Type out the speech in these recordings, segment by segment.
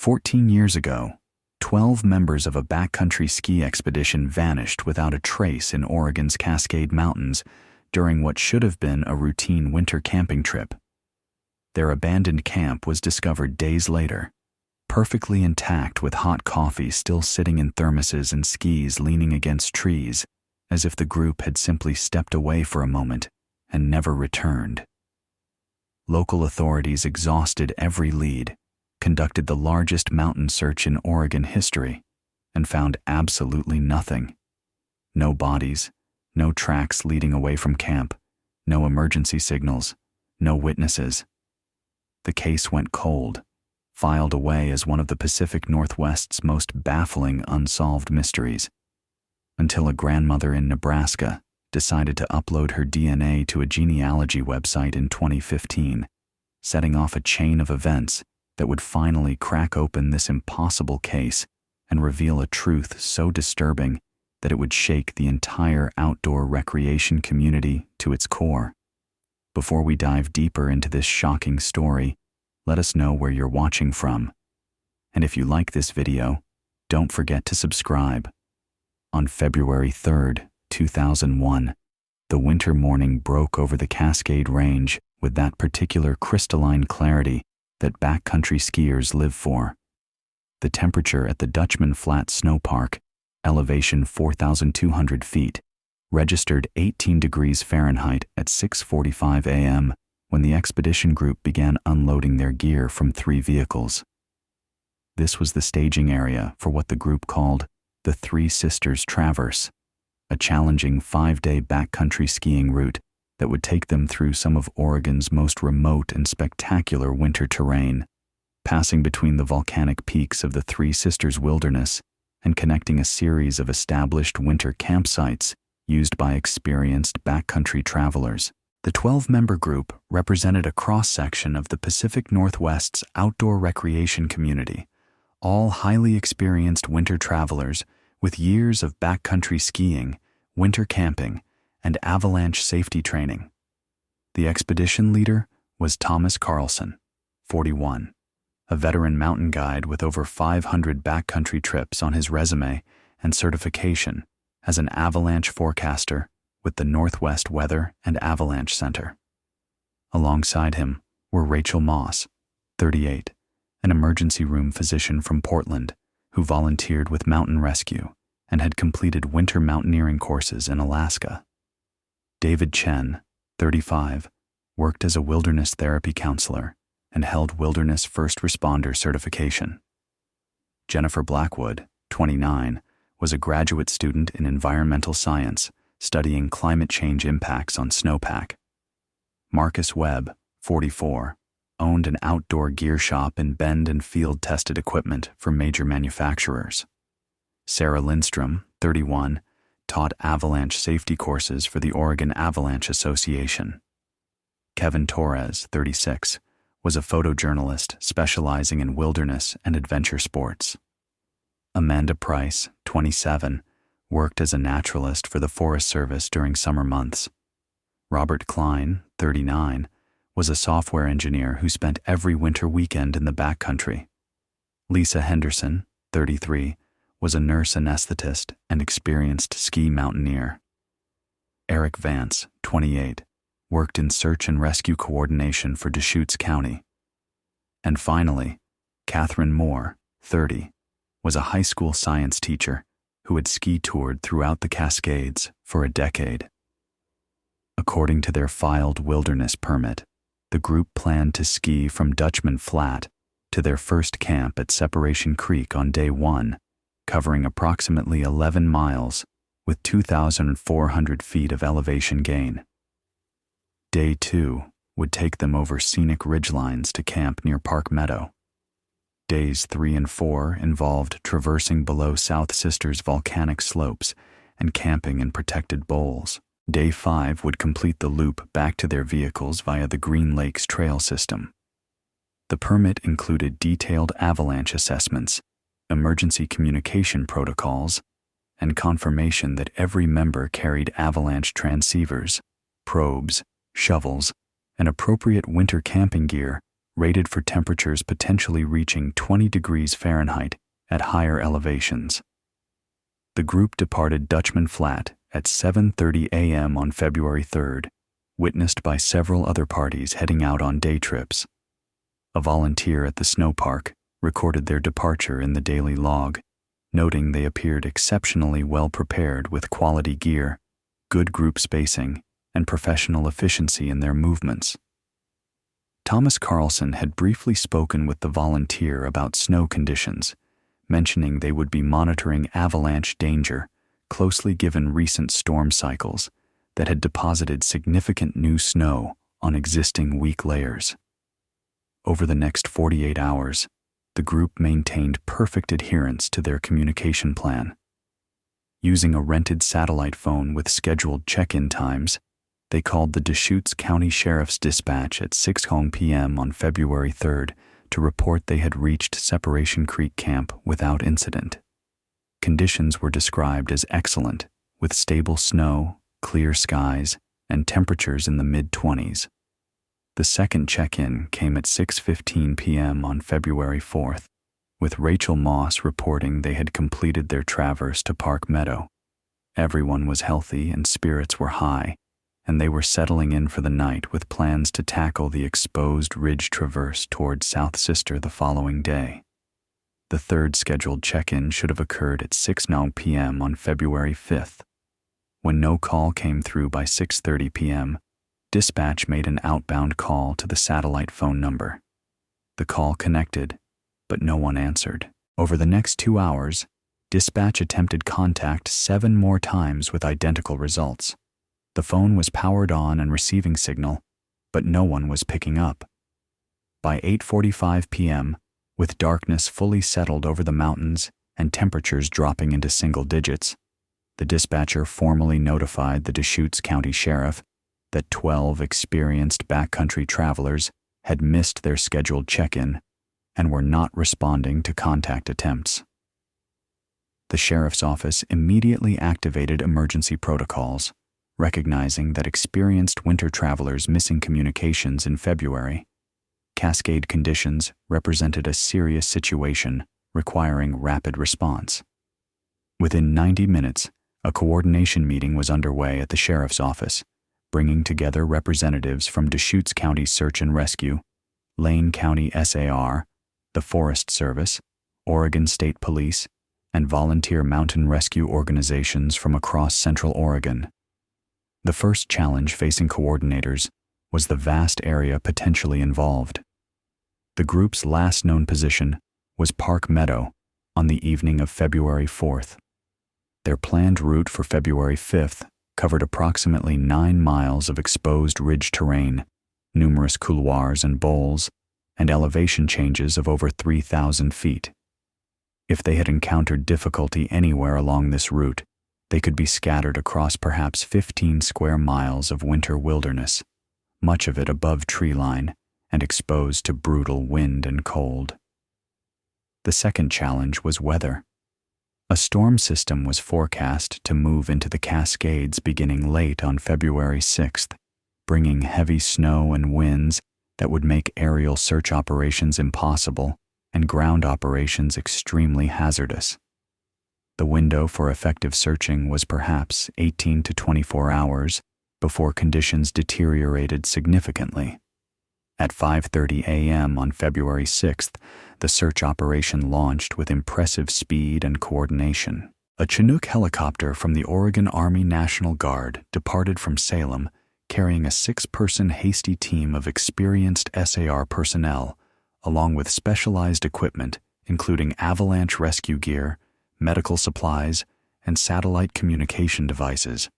14 years ago, 12 members of a backcountry ski expedition vanished without a trace in Oregon's Cascade Mountains during what should have been a routine winter camping trip. Their abandoned camp was discovered days later, perfectly intact with hot coffee still sitting in thermoses and skis leaning against trees, as if the group had simply stepped away for a moment and never returned. Local authorities exhausted every lead, conducted the largest mountain search in Oregon history, and found absolutely nothing. No bodies, no tracks leading away from camp, no emergency signals, no witnesses. The case went cold, filed away as one of the Pacific Northwest's most baffling unsolved mysteries, until a grandmother in Nebraska decided to upload her DNA to a genealogy website in 2015, setting off a chain of events that would finally crack open this impossible case and reveal a truth so disturbing that it would shake the entire outdoor recreation community to its core. Before we dive deeper into this shocking story, let us know where you're watching from. And if you like this video, don't forget to subscribe. On February 3rd, 2001, the winter morning broke over the Cascade Range with that particular crystalline clarity that backcountry skiers live for. The temperature at the Dutchman Flat Snowpark, elevation 4,200 feet, registered 18 degrees Fahrenheit at 6:45 a.m. when the expedition group began unloading their gear from 3 vehicles. This was the staging area for what the group called the Three Sisters Traverse, a challenging 5-day backcountry skiing route that would take them through some of Oregon's most remote and spectacular winter terrain, passing between the volcanic peaks of the Three Sisters Wilderness and connecting a series of established winter campsites used by experienced backcountry travelers. The 12-member group represented a cross-section of the Pacific Northwest's outdoor recreation community, all highly experienced winter travelers with years of backcountry skiing, winter camping, and avalanche safety training. The expedition leader was Thomas Carlson, 41, a veteran mountain guide with over 500 backcountry trips on his resume and certification as an avalanche forecaster with the Northwest Weather and Avalanche Center. Alongside him were Rachel Moss, 38, an emergency room physician from Portland who volunteered with Mountain Rescue and had completed winter mountaineering courses in Alaska. David Chen, 35, worked as a wilderness therapy counselor and held wilderness first responder certification. Jennifer Blackwood, 29, was a graduate student in environmental science studying climate change impacts on snowpack. Marcus Webb, 44, owned an outdoor gear shop in Bend and field-tested equipment for major manufacturers. Sarah Lindstrom, 31, taught avalanche safety courses for the Oregon Avalanche Association. Kevin Torres, 36, was a photojournalist specializing in wilderness and adventure sports. Amanda Price, 27, worked as a naturalist for the Forest Service during summer months. Robert Klein, 39, was a software engineer who spent every winter weekend in the backcountry. Lisa Henderson, 33, was a nurse anesthetist and experienced ski mountaineer. Eric Vance, 28, worked in search and rescue coordination for Deschutes County. And finally, Catherine Moore, 30, was a high school science teacher who had ski toured throughout the Cascades for a decade. According to their filed wilderness permit, the group planned to ski from Dutchman Flat to their first camp at Separation Creek on day 1, covering approximately 11 miles with 2,400 feet of elevation gain. Day 2 would take them over scenic ridgelines to camp near Park Meadow. Days 3 and 4 involved traversing below South Sisters volcanic slopes and camping in protected bowls. Day 5 would complete the loop back to their vehicles via the Green Lakes Trail system. The permit included detailed avalanche assessments, emergency communication protocols, and confirmation that every member carried avalanche transceivers, probes, shovels, and appropriate winter camping gear rated for temperatures potentially reaching 20 degrees Fahrenheit at higher elevations. The group departed Dutchman Flat at 7:30 a.m. on February 3rd, witnessed by several other parties heading out on day trips. A volunteer at the snowpark recorded their departure in the daily log, noting they appeared exceptionally well prepared with quality gear, good group spacing, and professional efficiency in their movements. Thomas Carlson had briefly spoken with the volunteer about snow conditions, mentioning they would be monitoring avalanche danger, closely given recent storm cycles that had deposited significant new snow on existing weak layers. Over the next 48 hours, the group maintained perfect adherence to their communication plan. Using a rented satellite phone with scheduled check-in times, they called the Deschutes County Sheriff's Dispatch at 6 p.m. on February 3rd to report they had reached Separation Creek Camp without incident. Conditions were described as excellent, with stable snow, clear skies, and temperatures in the mid-20s. The second check-in came at 6:15 p.m. on February 4th, with Rachel Moss reporting they had completed their traverse to Park Meadow. Everyone was healthy and spirits were high, and they were settling in for the night with plans to tackle the exposed ridge traverse toward South Sister the following day. The third scheduled check-in should have occurred at 6:09 p.m. on February 5th. When no call came through by 6:30 p.m., dispatch made an outbound call to the satellite phone number. The call connected, but no one answered. Over the next 2 hours, dispatch attempted contact 7 more times with identical results. The phone was powered on and receiving signal, but no one was picking up. By 8:45 p.m., with darkness fully settled over the mountains and temperatures dropping into single digits, the dispatcher formally notified the Deschutes County Sheriff that 12 experienced backcountry travelers had missed their scheduled check-in and were not responding to contact attempts. The sheriff's office immediately activated emergency protocols, recognizing that experienced winter travelers missing communications in February. Cascade conditions represented a serious situation requiring rapid response. Within 90 minutes, a coordination meeting was underway at the sheriff's office, bringing together representatives from Deschutes County Search and Rescue, Lane County SAR, the Forest Service, Oregon State Police, and volunteer mountain rescue organizations from across Central Oregon. The first challenge facing coordinators was the vast area potentially involved. The group's last known position was Park Meadow on the evening of February 4th. Their planned route for February 5th covered approximately 9 miles of exposed ridge terrain, numerous couloirs and bowls, and elevation changes of over 3,000 feet. If they had encountered difficulty anywhere along this route, they could be scattered across perhaps 15 square miles of winter wilderness, much of it above tree line and exposed to brutal wind and cold. The second challenge was weather. A storm system was forecast to move into the Cascades beginning late on February 6th, bringing heavy snow and winds that would make aerial search operations impossible and ground operations extremely hazardous. The window for effective searching was perhaps 18 to 24 hours before conditions deteriorated significantly. At 5:30 a.m. on February 6th, the search operation launched with impressive speed and coordination. A Chinook helicopter from the Oregon Army National Guard departed from Salem, carrying a 6-person hasty team of experienced SAR personnel, along with specialized equipment, including avalanche rescue gear, medical supplies, and satellite communication devices.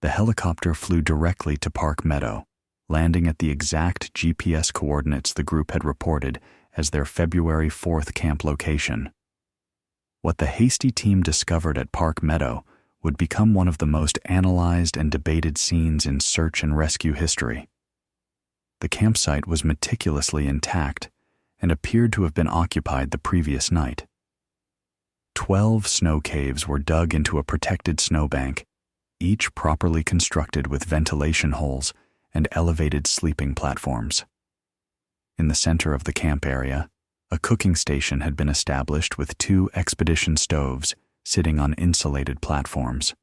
The helicopter flew directly to Park Meadow, landing at the exact GPS coordinates the group had reported as their February 4th camp location. What the hasty team discovered at Park Meadow would become one of the most analyzed and debated scenes in search and rescue history. The campsite was meticulously intact and appeared to have been occupied the previous night. 12 snow caves were dug into a protected snowbank, each properly constructed with ventilation holes and elevated sleeping platforms. In the center of the camp area, a cooking station had been established with 2 expedition stoves sitting on insulated platforms.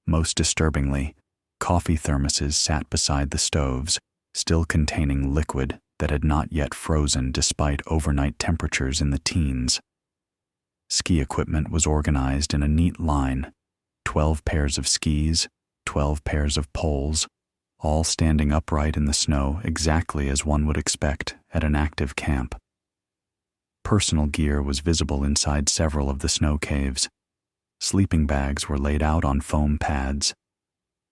Most disturbingly, coffee thermoses sat beside the stoves, still containing liquid that had not yet frozen despite overnight temperatures in the teens. Ski equipment was organized in a neat line, 12 pairs of skis, 12 pairs of poles, all standing upright in the snow exactly as one would expect at an active camp. Personal gear was visible inside several of the snow caves. Sleeping bags were laid out on foam pads.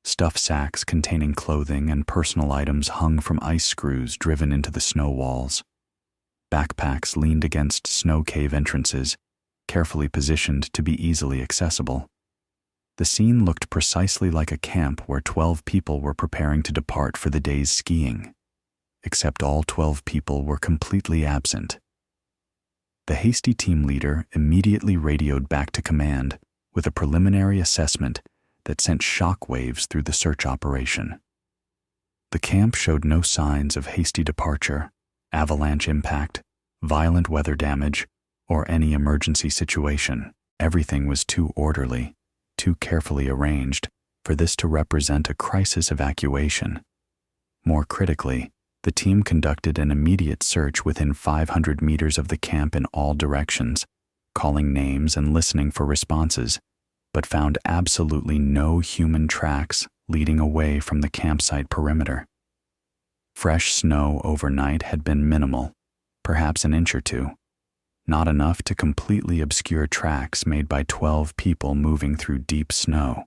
Stuff sacks containing clothing and personal items hung from ice screws driven into the snow walls. Backpacks leaned against snow cave entrances, carefully positioned to be easily accessible. The scene looked precisely like a camp where 12 people were preparing to depart for the day's skiing, except all 12 people were completely absent. The hasty team leader immediately radioed back to command with a preliminary assessment that sent shock waves through the search operation. The camp showed no signs of hasty departure, avalanche impact, violent weather damage, or any emergency situation. Everything was too orderly, too carefully arranged for this to represent a crisis evacuation. More critically, the team conducted an immediate search within 500 meters of the camp in all directions, calling names and listening for responses, but found absolutely no human tracks leading away from the campsite perimeter. Fresh snow overnight had been minimal, perhaps an inch or two, not enough to completely obscure tracks made by 12 people moving through deep snow.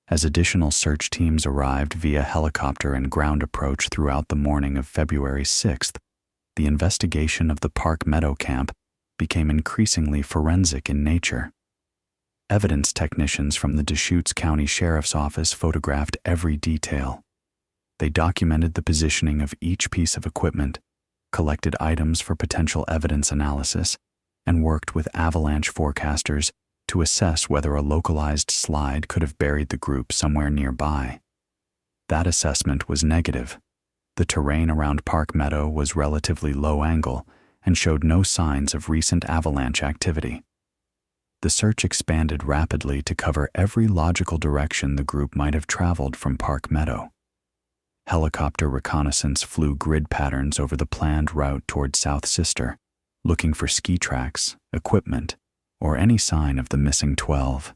As additional search teams arrived via helicopter and ground approach throughout the morning of February 6th, the investigation of the Park Meadow camp became increasingly forensic in nature. Evidence technicians from the Deschutes County Sheriff's Office photographed every detail. They documented the positioning of each piece of equipment, collected items for potential evidence analysis, and worked with avalanche forecasters to assess whether a localized slide could have buried the group somewhere nearby. That assessment was negative. The terrain around Park Meadow was relatively low angle and showed no signs of recent avalanche activity. The search expanded rapidly to cover every logical direction the group might have traveled from Park Meadow. Helicopter reconnaissance flew grid patterns over the planned route toward South Sister, looking for ski tracks, equipment, or any sign of the missing 12.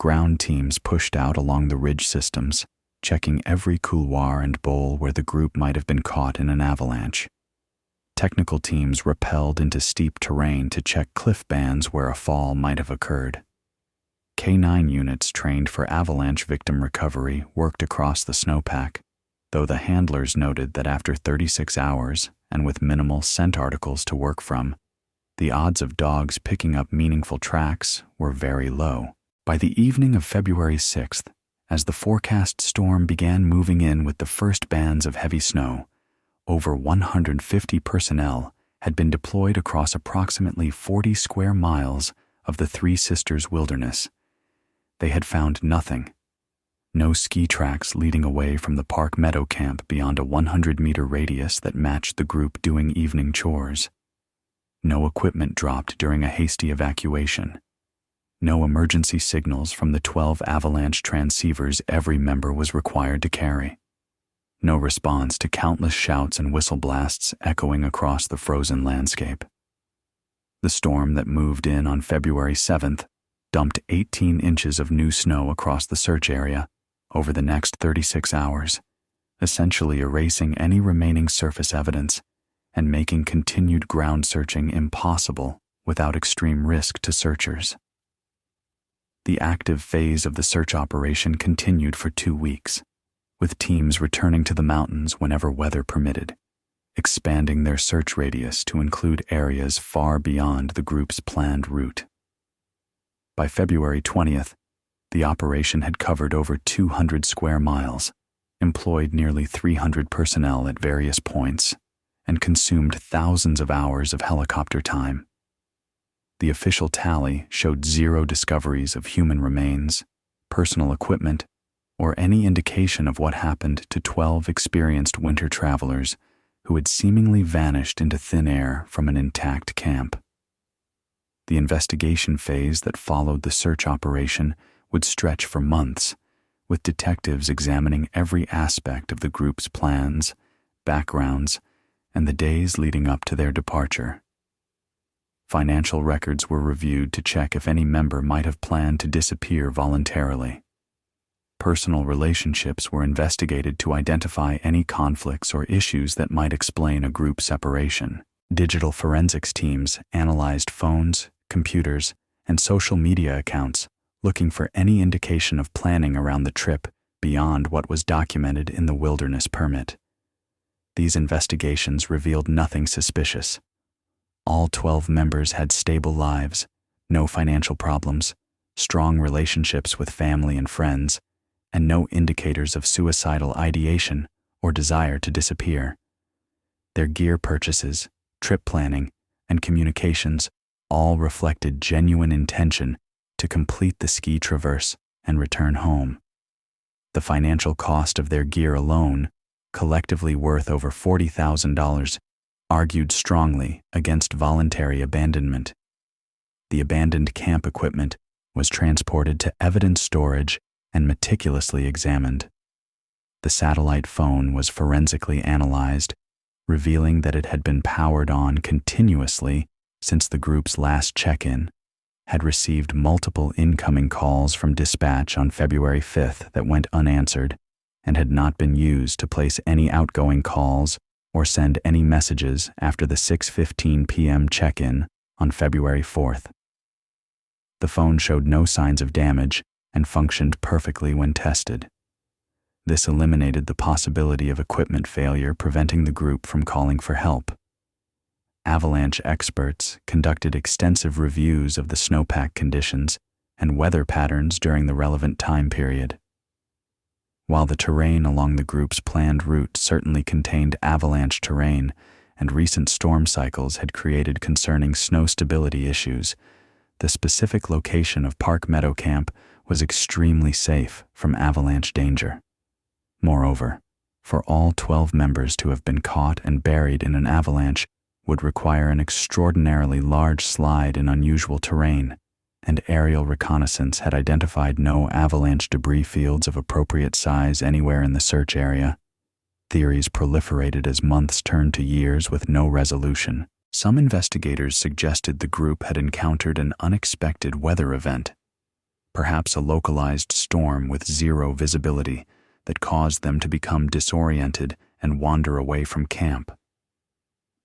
Ground teams pushed out along the ridge systems, checking every couloir and bowl where the group might have been caught in an avalanche. Technical teams rappelled into steep terrain to check cliff bands where a fall might have occurred. K-9 units trained for avalanche victim recovery worked across the snowpack, though the handlers noted that after 36 hours and with minimal scent articles to work from, the odds of dogs picking up meaningful tracks were very low. By the evening of February 6th, as the forecast storm began moving in with the first bands of heavy snow, over 150 personnel had been deployed across approximately 40 square miles of the Three Sisters wilderness. They had found nothing. No ski tracks leading away from the Park Meadow camp beyond a 100-meter radius that matched the group doing evening chores. No equipment dropped during a hasty evacuation. No emergency signals from the 12 avalanche transceivers every member was required to carry. No response to countless shouts and whistle blasts echoing across the frozen landscape. The storm that moved in on February 7th dumped 18 inches of new snow across the search area over the next 36 hours, essentially erasing any remaining surface evidence and making continued ground searching impossible without extreme risk to searchers. The active phase of the search operation continued for 2 weeks, with teams returning to the mountains whenever weather permitted, expanding their search radius to include areas far beyond the group's planned route. By February 20th, the operation had covered over 200 square miles, employed nearly 300 personnel at various points, and consumed thousands of hours of helicopter time. The official tally showed 0 discoveries of human remains, personal equipment, or any indication of what happened to 12 experienced winter travelers who had seemingly vanished into thin air from an intact camp. The investigation phase that followed the search operation would stretch for months, with detectives examining every aspect of the group's plans, backgrounds, and the days leading up to their departure. Financial records were reviewed to check if any member might have planned to disappear voluntarily. Personal relationships were investigated to identify any conflicts or issues that might explain a group separation. Digital forensics teams analyzed phones, computers, and social media accounts, looking for any indication of planning around the trip beyond what was documented in the wilderness permit. These investigations revealed nothing suspicious. All 12 members had stable lives, no financial problems, strong relationships with family and friends, and no indicators of suicidal ideation or desire to disappear. Their gear purchases, trip planning, and communications all reflected genuine intention to complete the ski traverse and return home. The financial cost of their gear alone, collectively worth over $40,000, argued strongly against voluntary abandonment. The abandoned camp equipment was transported to evidence storage and meticulously examined. The satellite phone was forensically analyzed, revealing that it had been powered on continuously since the group's last check-in, had received multiple incoming calls from dispatch on February 5th that went unanswered, and had not been used to place any outgoing calls or send any messages after the 6:15 p.m. check-in on February 4th. The phone showed no signs of damage and functioned perfectly when tested. This eliminated the possibility of equipment failure preventing the group from calling for help. Avalanche experts conducted extensive reviews of the snowpack conditions and weather patterns during the relevant time period. While the terrain along the group's planned route certainly contained avalanche terrain, and recent storm cycles had created concerning snow stability issues, the specific location of Park Meadow Camp was extremely safe from avalanche danger. Moreover, for all 12 members to have been caught and buried in an avalanche would require an extraordinarily large slide in unusual terrain, and aerial reconnaissance had identified no avalanche debris fields of appropriate size anywhere in the search area. Theories proliferated as months turned to years with no resolution. Some investigators suggested the group had encountered an unexpected weather event, perhaps a localized storm with zero visibility that caused them to become disoriented and wander away from camp.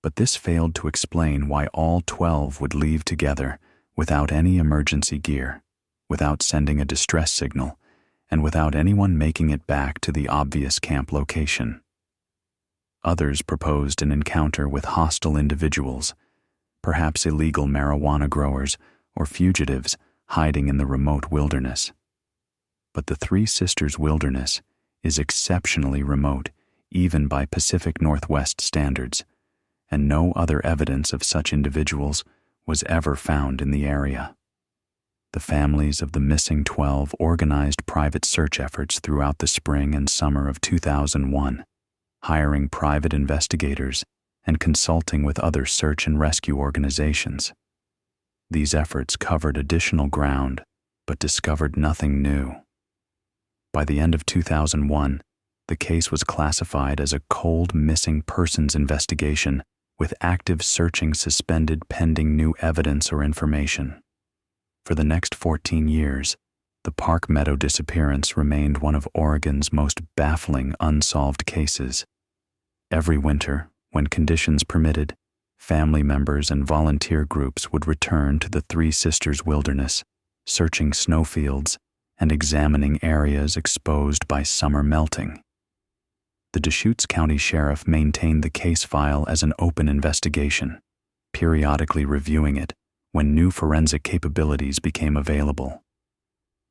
But this failed to explain why all 12 would leave together without any emergency gear, without sending a distress signal, and without anyone making it back to the obvious camp location. Others proposed an encounter with hostile individuals, perhaps illegal marijuana growers or fugitives hiding in the remote wilderness. But the Three Sisters Wilderness is exceptionally remote, even by Pacific Northwest standards, and no other evidence of such individuals was ever found in the area. The families of the missing 12 organized private search efforts throughout the spring and summer of 2001, hiring private investigators and consulting with other search and rescue organizations. These efforts covered additional ground, but discovered nothing new. By the end of 2001, the case was classified as a cold missing persons investigation with active searching suspended pending new evidence or information. For the next 14 years, the Park Meadow disappearance remained one of Oregon's most baffling unsolved cases. Every winter, when conditions permitted, family members and volunteer groups would return to the Three Sisters Wilderness, searching snowfields and examining areas exposed by summer melting. The Deschutes County Sheriff maintained the case file as an open investigation, periodically reviewing it when new forensic capabilities became available.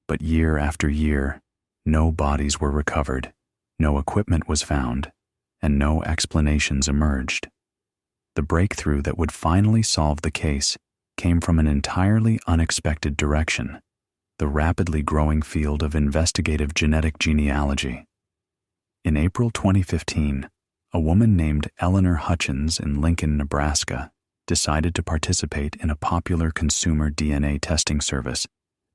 But year after year, no bodies were recovered, no equipment was found, and no explanations emerged. The breakthrough that would finally solve the case came from an entirely unexpected direction: the rapidly growing field of investigative genetic genealogy. In April 2015, A woman named Eleanor Hutchins in Lincoln, Nebraska, decided to participate in a popular consumer DNA testing service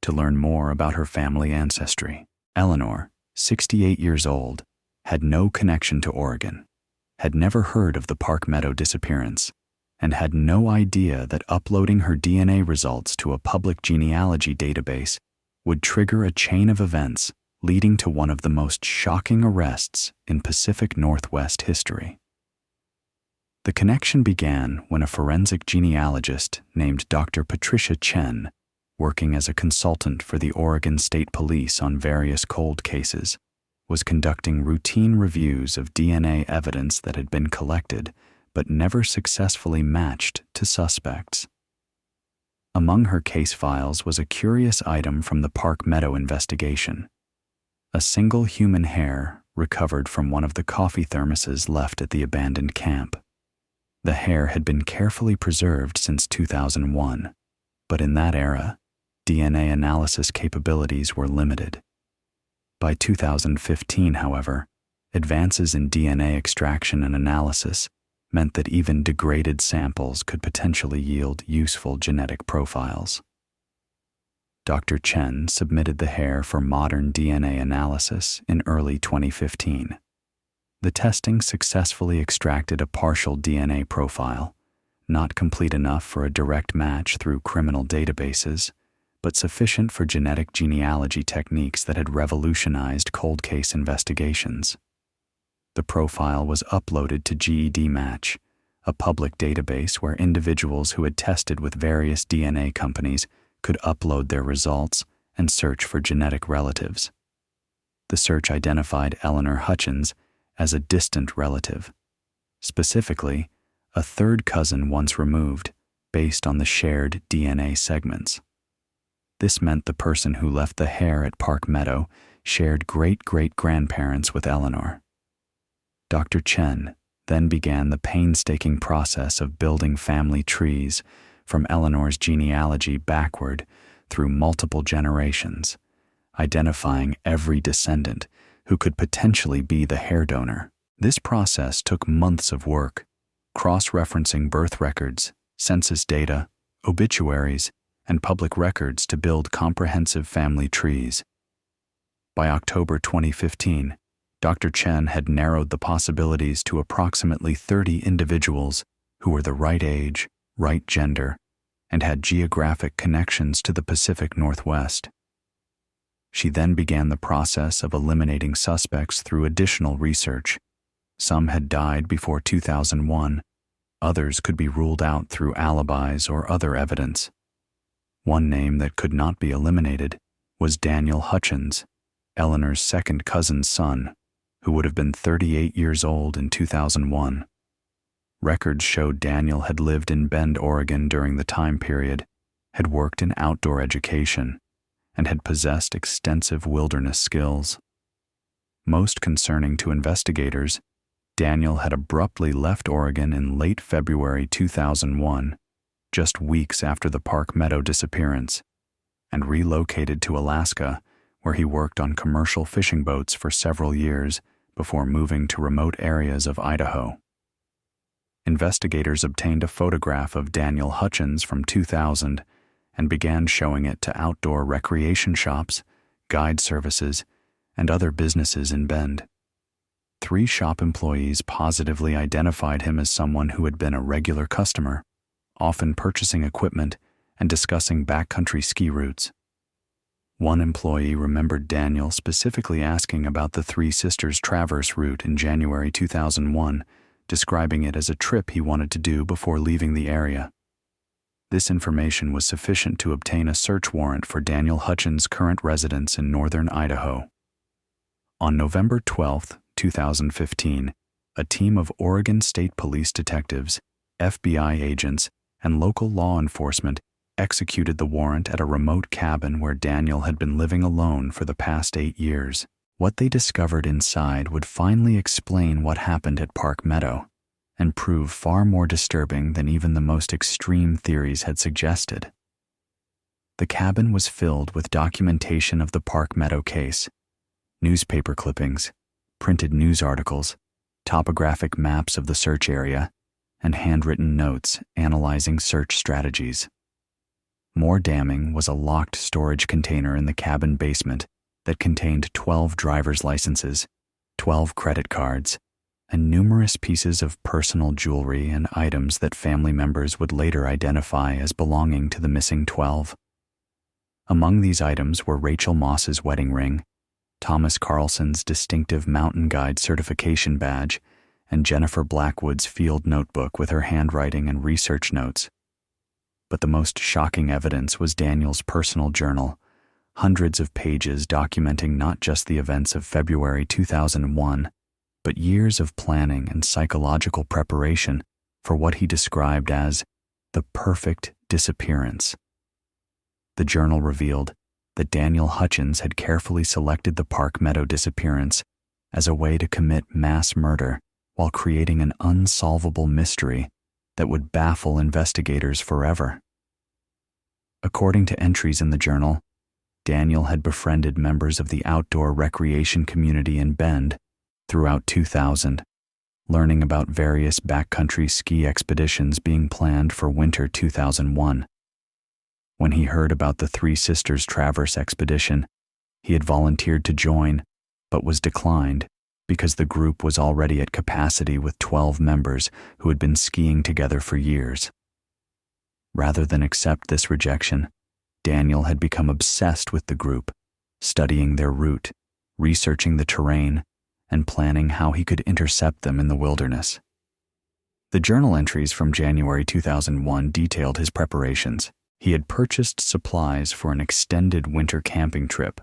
to learn more about her family ancestry. Eleanor, 68 years old, had no connection to Oregon, had never heard of the Park Meadow disappearance, and had no idea that uploading her DNA results to a public genealogy database would trigger a chain of events leading to one of the most shocking arrests in Pacific Northwest history. The connection began when a forensic genealogist named Dr. Patricia Chen, working as a consultant for the Oregon State Police on various cold cases, was conducting routine reviews of DNA evidence that had been collected but never successfully matched to suspects. Among her case files was a curious item from the Park Meadow investigation: a single human hair recovered from one of the coffee thermoses left at the abandoned camp. The hair had been carefully preserved since 2001, but in that era, DNA analysis capabilities were limited. By 2015, however, advances in DNA extraction and analysis meant that even degraded samples could potentially yield useful genetic profiles. Dr. Chen submitted the hair for modern DNA analysis in early 2015. The testing successfully extracted a partial DNA profile, not complete enough for a direct match through criminal databases, but sufficient for genetic genealogy techniques that had revolutionized cold case investigations. The profile was uploaded to GEDmatch, a public database where individuals who had tested with various DNA companies could upload their results and search for genetic relatives. The search identified Eleanor Hutchins as a distant relative, specifically a third cousin once removed, based on the shared DNA segments. This meant the person who left the hair at Park Meadow shared great-great-grandparents with Eleanor. Dr. Chen then began the painstaking process of building family trees from Eleanor's genealogy backward through multiple generations, identifying every descendant who could potentially be the hair donor. This process took months of work, cross-referencing birth records, census data, obituaries, and public records to build comprehensive family trees. By October 2015, Dr. Chen had narrowed the possibilities to approximately 30 individuals who were the right age, right gender, and had geographic connections to the Pacific Northwest. She then began the process of eliminating suspects through additional research. Some had died before 2001, others could be ruled out through alibis or other evidence. One name that could not be eliminated was Daniel Hutchins, Eleanor's second cousin's son, who would have been 38 years old in 2001. Records showed Daniel had lived in Bend, Oregon during the time period, had worked in outdoor education, and had possessed extensive wilderness skills. Most concerning to investigators, Daniel had abruptly left Oregon in late February 2001, just weeks after the Park Meadow disappearance, and relocated to Alaska, where he worked on commercial fishing boats for several years before moving to remote areas of Idaho. Investigators obtained a photograph of Daniel Hutchins from 2000 and began showing it to outdoor recreation shops, guide services, and other businesses in Bend. 3 shop employees positively identified him as someone who had been a regular customer, often purchasing equipment and discussing backcountry ski routes. One employee remembered Daniel specifically asking about the Three Sisters Traverse route in January 2001, describing it as a trip he wanted to do before leaving the area. This information was sufficient to obtain a search warrant for Daniel Hutchins' current residence in northern Idaho. On November 12, 2015, a team of Oregon State Police detectives, FBI agents, and local law enforcement executed the warrant at a remote cabin where Daniel had been living alone for the past 8 years. What they discovered inside would finally explain what happened at Park Meadow and prove far more disturbing than even the most extreme theories had suggested. The cabin was filled with documentation of the Park Meadow case, newspaper clippings, printed news articles, topographic maps of the search area, and handwritten notes analyzing search strategies. More damning was a locked storage container in the cabin basement that contained 12 driver's licenses, 12 credit cards, and numerous pieces of personal jewelry and items that family members would later identify as belonging to the missing 12. Among these items were Rachel Moss's wedding ring, Thomas Carlson's distinctive mountain guide certification badge, and Jennifer Blackwood's field notebook with her handwriting and research notes. But the most shocking evidence was Daniel's personal journal, hundreds of pages documenting not just the events of February 2001, but years of planning and psychological preparation for what he described as the perfect disappearance. The journal revealed that Daniel Hutchins had carefully selected the Park Meadow disappearance as a way to commit mass murder while creating an unsolvable mystery that would baffle investigators forever. According to entries in the journal, Daniel had befriended members of the outdoor recreation community in Bend throughout 2000, learning about various backcountry ski expeditions being planned for winter 2001. When he heard about the Three Sisters Traverse expedition, he had volunteered to join, but was declined because the group was already at capacity with 12 members who had been skiing together for years. Rather than accept this rejection, Daniel had become obsessed with the group, studying their route, researching the terrain, and planning how he could intercept them in the wilderness. The journal entries from January 2001 detailed his preparations. He had purchased supplies for an extended winter camping trip,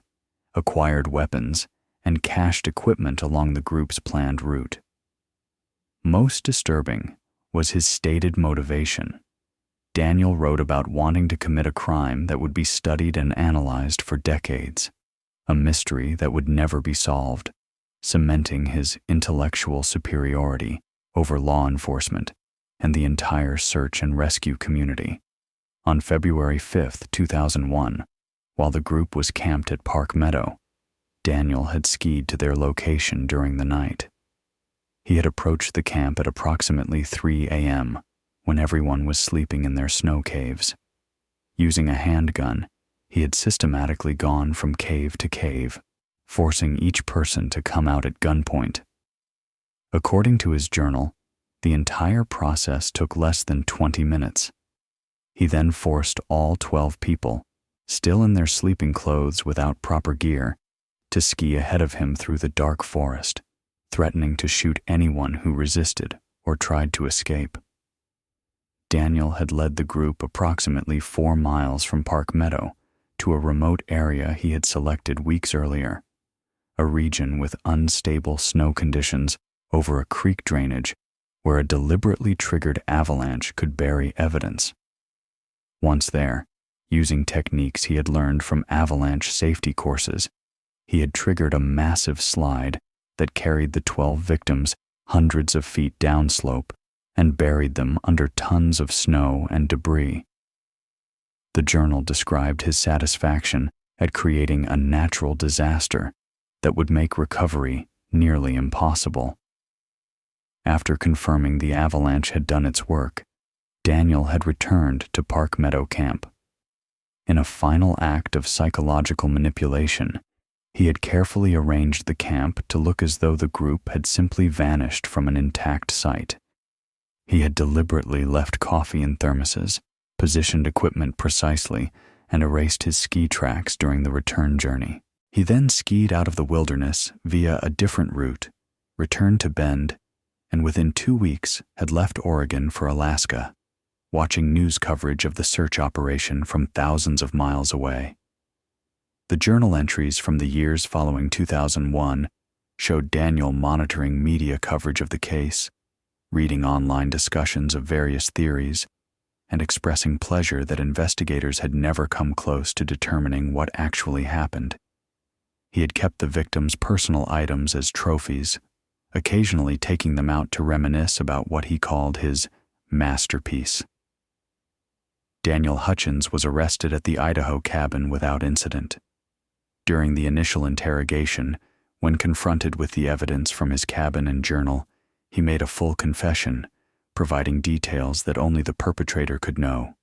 acquired weapons, and cached equipment along the group's planned route. Most disturbing was his stated motivation. Daniel wrote about wanting to commit a crime that would be studied and analyzed for decades, a mystery that would never be solved, cementing his intellectual superiority over law enforcement and the entire search and rescue community. On February 5, 2001, while the group was camped at Park Meadow, Daniel had skied to their location during the night. He had approached the camp at approximately 3 a.m., when everyone was sleeping in their snow caves. Using a handgun, he had systematically gone from cave to cave, forcing each person to come out at gunpoint. According to his journal, the entire process took less than 20 minutes. He then forced all 12 people, still in their sleeping clothes without proper gear, to ski ahead of him through the dark forest, threatening to shoot anyone who resisted or tried to escape. Daniel had led the group approximately 4 miles from Park Meadow to a remote area he had selected weeks earlier, a region with unstable snow conditions over a creek drainage where a deliberately triggered avalanche could bury evidence. Once there, using techniques he had learned from avalanche safety courses, he had triggered a massive slide that carried the 12 victims hundreds of feet downslope and buried them under tons of snow and debris. The journal described his satisfaction at creating a natural disaster that would make recovery nearly impossible. After confirming the avalanche had done its work, Daniel had returned to Park Meadow Camp. In a final act of psychological manipulation, he had carefully arranged the camp to look as though the group had simply vanished from an intact site. He had deliberately left coffee in thermoses, positioned equipment precisely, and erased his ski tracks during the return journey. He then skied out of the wilderness via a different route, returned to Bend, and within 2 weeks had left Oregon for Alaska, watching news coverage of the search operation from thousands of miles away. The journal entries from the years following 2001 showed Daniel monitoring media coverage of the case, reading online discussions of various theories, and expressing pleasure that investigators had never come close to determining what actually happened. He had kept the victims' personal items as trophies, occasionally taking them out to reminisce about what he called his masterpiece. Daniel Hutchins was arrested at the Idaho cabin without incident. During the initial interrogation, when confronted with the evidence from his cabin and journal, He made a full confession, providing details that only the perpetrator could know.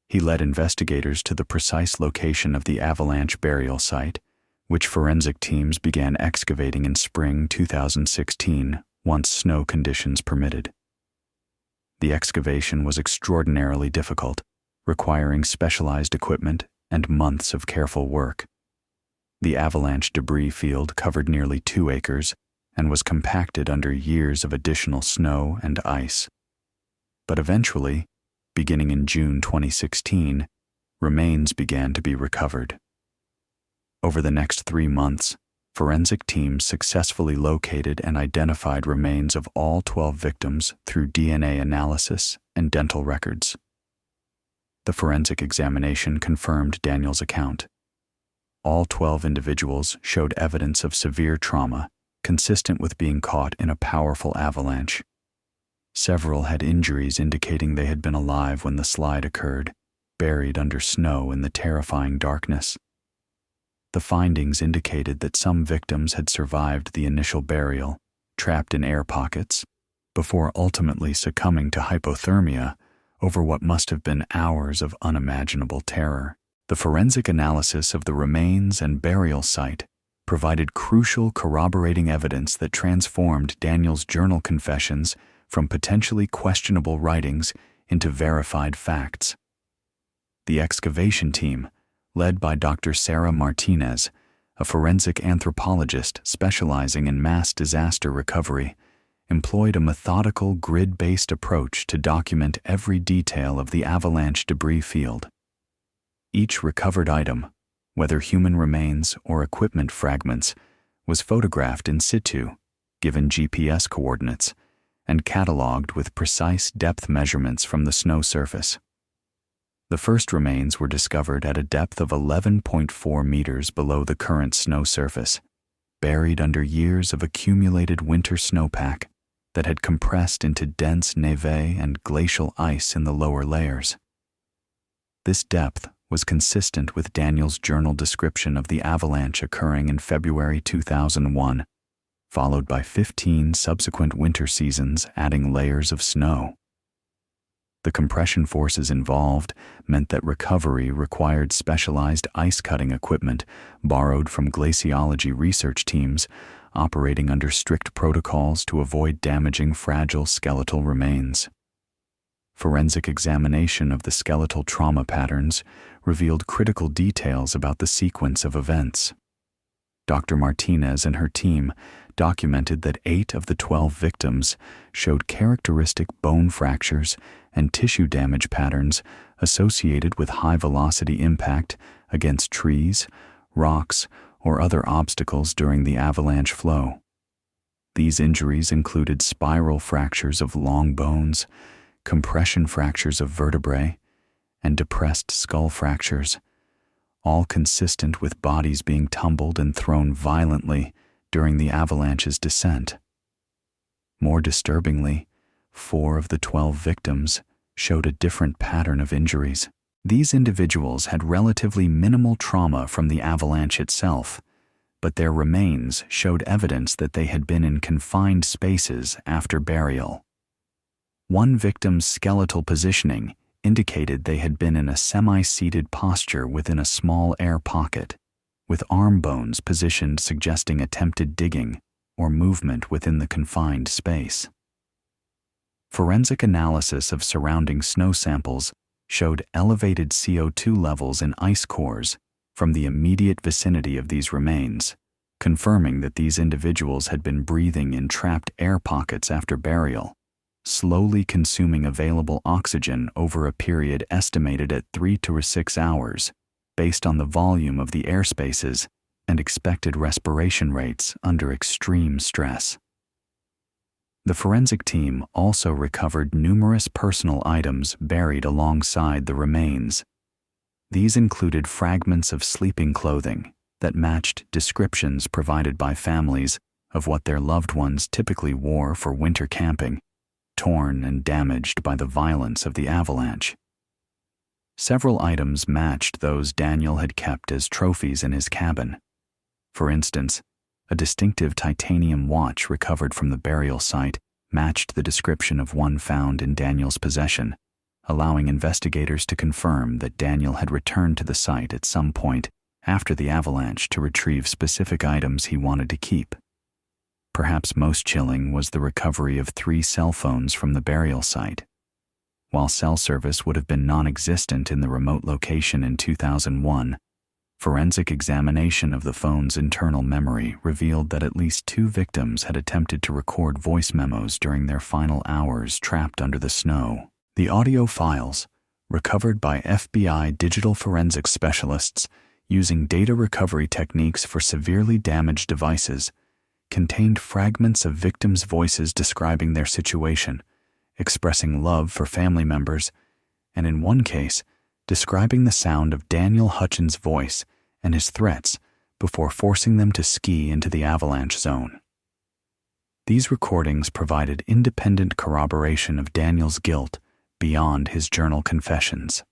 He led investigators to the precise location of the avalanche burial site, which forensic teams began excavating in spring 2016 once snow conditions permitted. The excavation was extraordinarily difficult, requiring specialized equipment and months of careful work. The avalanche debris field covered nearly 2 acres and was compacted under years of additional snow and ice. But eventually, beginning in June 2016, remains began to be recovered. Over the next 3 months, forensic teams successfully located and identified remains of all 12 victims through DNA analysis and dental records. The forensic examination confirmed Daniel's account. All 12 individuals showed evidence of severe trauma, consistent with being caught in a powerful avalanche. Several had injuries indicating they had been alive when the slide occurred, buried under snow in the terrifying darkness. The findings indicated that some victims had survived the initial burial, trapped in air pockets, before ultimately succumbing to hypothermia over what must have been hours of unimaginable terror. The forensic analysis of the remains and burial site provided crucial corroborating evidence that transformed Daniel's journal confessions from potentially questionable writings into verified facts. The excavation team, led by Dr. Sarah Martinez, a forensic anthropologist specializing in mass disaster recovery, employed a methodical grid-based approach to document every detail of the avalanche debris field. Each recovered item, whether human remains or equipment fragments, was photographed in situ, given GPS coordinates, and cataloged with precise depth measurements from the snow surface. The first remains were discovered at a depth of 11.4 meters below the current snow surface, buried under years of accumulated winter snowpack that had compressed into dense névé and glacial ice in the lower layers. This depth was consistent with Daniel's journal description of the avalanche occurring in February 2001, followed by 15 subsequent winter seasons adding layers of snow. The compression forces involved meant that recovery required specialized ice-cutting equipment borrowed from glaciology research teams operating under strict protocols to avoid damaging fragile skeletal remains. Forensic examination of the skeletal trauma patterns revealed critical details about the sequence of events. Dr. Martinez and her team documented that 8 of the 12 victims showed characteristic bone fractures and tissue damage patterns associated with high-velocity impact against trees, rocks, or other obstacles during the avalanche flow. These injuries included spiral fractures of long bones, compression fractures of vertebrae, and depressed skull fractures, all consistent with bodies being tumbled and thrown violently during the avalanche's descent. More disturbingly, 4 of the 12 victims showed a different pattern of injuries. These individuals had relatively minimal trauma from the avalanche itself, but their remains showed evidence that they had been in confined spaces after burial. One victim's skeletal positioning indicated they had been in a semi-seated posture within a small air pocket, with arm bones positioned suggesting attempted digging or movement within the confined space. Forensic analysis of surrounding snow samples showed elevated CO2 levels in ice cores from the immediate vicinity of these remains, confirming that these individuals had been breathing in trapped air pockets after burial, slowly consuming available oxygen over a period estimated at 3 to 6 hours, based on the volume of the air spaces and expected respiration rates under extreme stress. The forensic team also recovered numerous personal items buried alongside the remains. These included fragments of sleeping clothing that matched descriptions provided by families of what their loved ones typically wore for winter camping, torn and damaged by the violence of the avalanche. Several items matched those Daniel had kept as trophies in his cabin. For instance, a distinctive titanium watch recovered from the burial site matched the description of one found in Daniel's possession, allowing investigators to confirm that Daniel had returned to the site at some point after the avalanche to retrieve specific items he wanted to keep. Perhaps most chilling was the recovery of 3 cell phones from the burial site. While cell service would have been non-existent in the remote location in 2001, forensic examination of the phone's internal memory revealed that at least 2 victims had attempted to record voice memos during their final hours trapped under the snow. The audio files, recovered by FBI digital forensics specialists using data recovery techniques for severely damaged devices, contained fragments of victims' voices describing their situation, expressing love for family members, and in one case, describing the sound of Daniel Hutchins' voice and his threats before forcing them to ski into the avalanche zone. These recordings provided independent corroboration of Daniel's guilt beyond his journal confessions.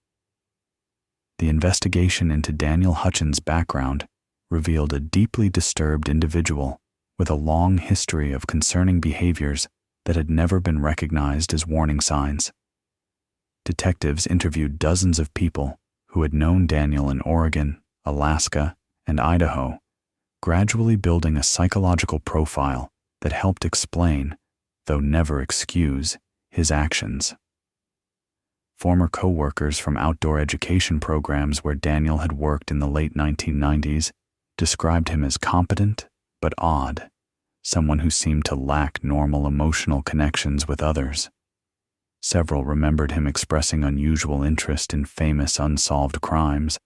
The investigation into Daniel Hutchins' background revealed a deeply disturbed individual with a long history of concerning behaviors that had never been recognized as warning signs. Detectives interviewed dozens of people who had known Daniel in Oregon, Alaska, and Idaho, gradually building a psychological profile that helped explain, though never excuse, his actions. Former co-workers from outdoor education programs where Daniel had worked in the late 1990s described him as competent but odd, someone who seemed to lack normal emotional connections with others. Several remembered him expressing unusual interest in famous unsolved crimes,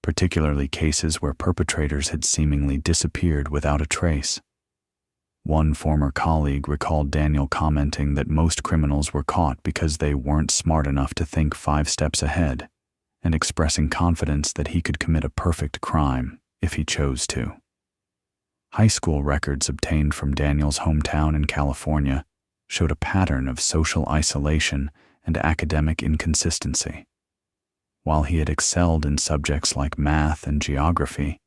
particularly cases where perpetrators had seemingly disappeared without a trace. One former colleague recalled Daniel commenting that most criminals were caught because they weren't smart enough to think 5 steps ahead, and expressing confidence that he could commit a perfect crime if he chose to. High school records obtained from Daniel's hometown in California showed a pattern of social isolation and academic inconsistency. While he had excelled in subjects like math and geography,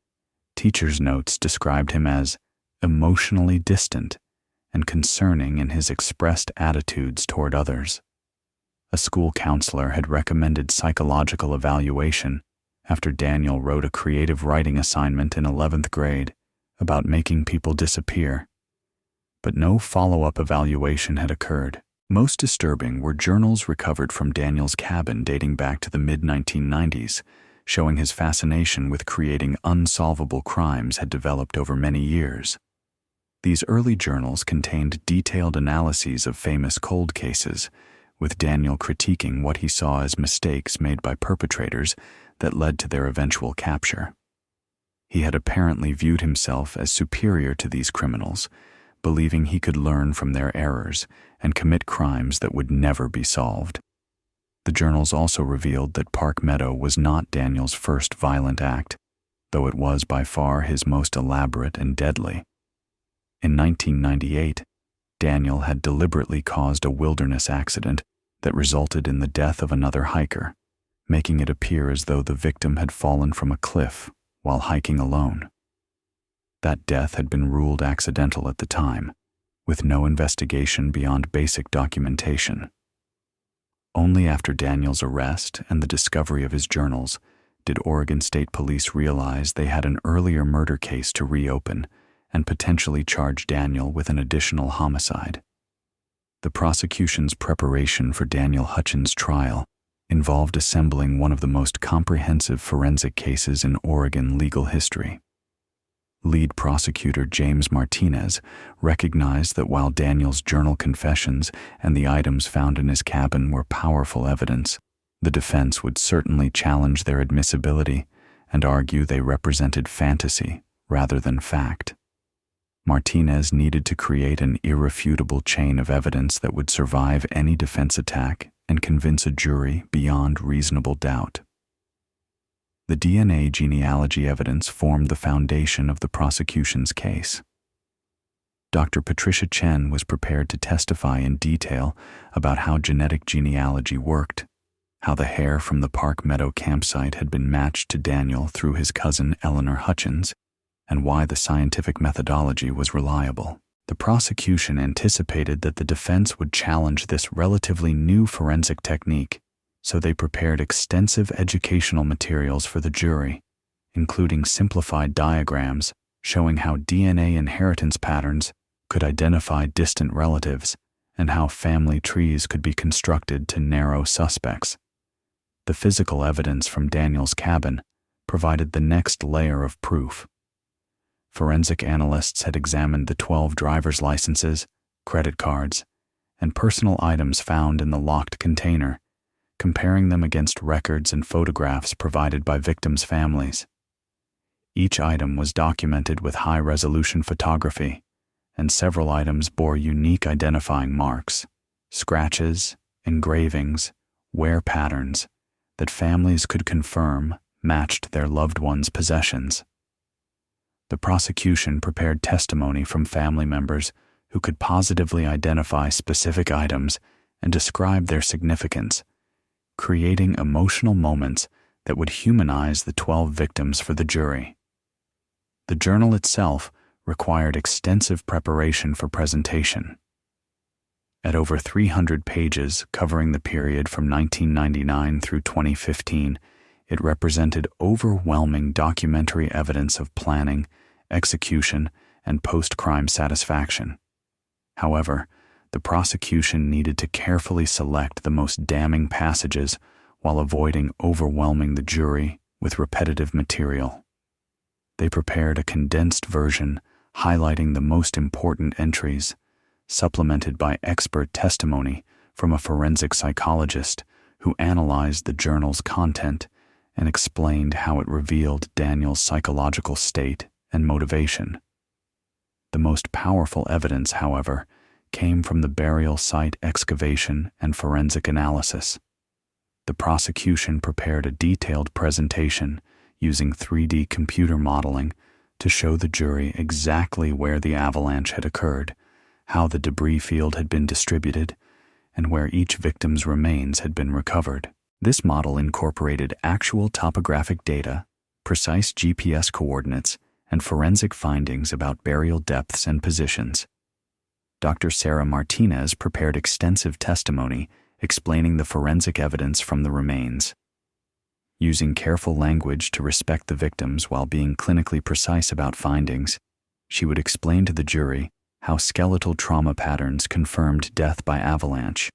teachers' notes described him as emotionally distant and concerning in his expressed attitudes toward others. A school counselor had recommended psychological evaluation after Daniel wrote a creative writing assignment in 11th grade about making people disappear. But no follow-up evaluation had occurred. Most disturbing were journals recovered from Daniel's cabin dating back to the mid-1990s, showing his fascination with creating unsolvable crimes had developed over many years. These early journals contained detailed analyses of famous cold cases, with Daniel critiquing what he saw as mistakes made by perpetrators that led to their eventual capture. He had apparently viewed himself as superior to these criminals, believing he could learn from their errors and commit crimes that would never be solved. The journals also revealed that Park Meadow was not Daniel's first violent act, though it was by far his most elaborate and deadly. In 1998, Daniel had deliberately caused a wilderness accident that resulted in the death of another hiker, making it appear as though the victim had fallen from a cliff while hiking alone. That death had been ruled accidental at the time, with no investigation beyond basic documentation. Only after Daniel's arrest and the discovery of his journals did Oregon State Police realize they had an earlier murder case to reopen and potentially charge Daniel with an additional homicide. The prosecution's preparation for Daniel Hutchins' trial involved assembling one of the most comprehensive forensic cases in Oregon legal history. Lead prosecutor James Martinez recognized that while Daniel's journal confessions and the items found in his cabin were powerful evidence, the defense would certainly challenge their admissibility and argue they represented fantasy rather than fact. Martinez needed to create an irrefutable chain of evidence that would survive any defense attack and convince a jury beyond reasonable doubt. The DNA genealogy evidence formed the foundation of the prosecution's case. Dr. Patricia Chen was prepared to testify in detail about how genetic genealogy worked, how the hair from the Park Meadow campsite had been matched to Daniel through his cousin Eleanor Hutchins, and why the scientific methodology was reliable. The prosecution anticipated that the defense would challenge this relatively new forensic technique, so they prepared extensive educational materials for the jury, including simplified diagrams showing how DNA inheritance patterns could identify distant relatives and how family trees could be constructed to narrow suspects. The physical evidence from Daniel's cabin provided the next layer of proof. Forensic analysts had examined the 12 driver's licenses, credit cards, and personal items found in the locked container, comparing them against records and photographs provided by victims' families. Each item was documented with high-resolution photography, and several items bore unique identifying marks, scratches, engravings, wear patterns that families could confirm matched their loved ones' possessions. The prosecution prepared testimony from family members who could positively identify specific items and describe their significance, creating emotional moments that would humanize the 12 victims for the jury. The journal itself required extensive preparation for presentation. At over 300 pages covering the period from 1999 through 2015, it represented overwhelming documentary evidence of planning, execution, and post-crime satisfaction. However, the prosecution needed to carefully select the most damning passages while avoiding overwhelming the jury with repetitive material. They prepared a condensed version highlighting the most important entries, supplemented by expert testimony from a forensic psychologist who analyzed the journal's content and explained how it revealed Daniel's psychological state and motivation. The most powerful evidence, however, came from the burial site excavation and forensic analysis. The prosecution prepared a detailed presentation using 3D computer modeling to show the jury exactly where the avalanche had occurred, how the debris field had been distributed, and where each victim's remains had been recovered. This model incorporated actual topographic data, precise GPS coordinates, and forensic findings about burial depths and positions. Dr. Sarah Martinez prepared extensive testimony explaining the forensic evidence from the remains. Using careful language to respect the victims while being clinically precise about findings, she would explain to the jury how skeletal trauma patterns confirmed death by avalanche,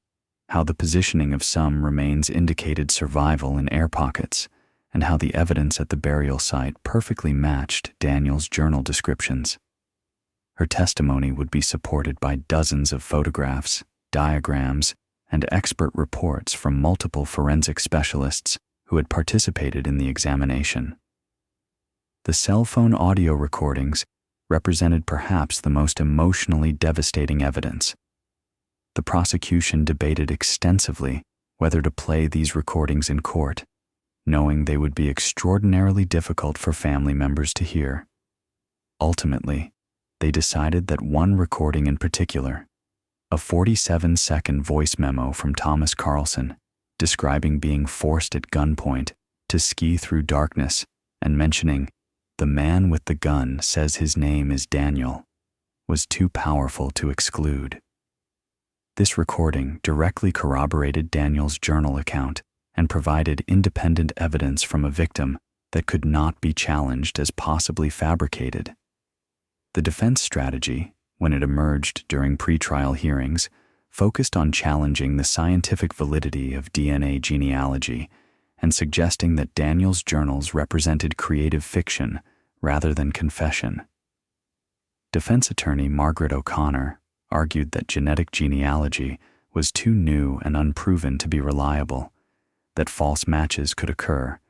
how the positioning of some remains indicated survival in air pockets, and how the evidence at the burial site perfectly matched Daniel's journal descriptions. Her testimony would be supported by dozens of photographs, diagrams, and expert reports from multiple forensic specialists who had participated in the examination. The cell phone audio recordings represented perhaps the most emotionally devastating evidence. The prosecution debated extensively whether to play these recordings in court, knowing they would be extraordinarily difficult for family members to hear. Ultimately, they decided that one recording in particular, a 47-second voice memo from Thomas Carlson describing being forced at gunpoint to ski through darkness and mentioning, "The man with the gun says his name is Daniel," was too powerful to exclude. This recording directly corroborated Daniel's journal account and provided independent evidence from a victim that could not be challenged as possibly fabricated. The defense strategy, when it emerged during pretrial hearings, focused on challenging the scientific validity of DNA genealogy and suggesting that Daniel's journals represented creative fiction rather than confession. Defense attorney Margaret O'Connor argued that genetic genealogy was too new and unproven to be reliable, that false matches could occur,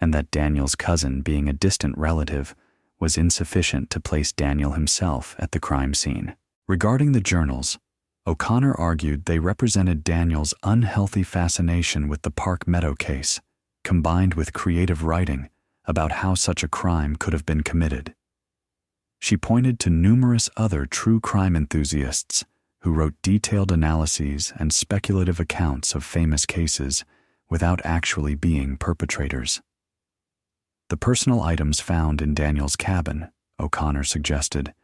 and that Daniel's cousin being a distant relative was insufficient to place Daniel himself at the crime scene. Regarding the journals, O'Connor argued they represented Daniel's unhealthy fascination with the Park Meadow case, combined with creative writing about how such a crime could have been committed. She pointed to numerous other true crime enthusiasts who wrote detailed analyses and speculative accounts of famous cases without actually being perpetrators. The personal items found in Daniel's cabin, O'Connor suggested,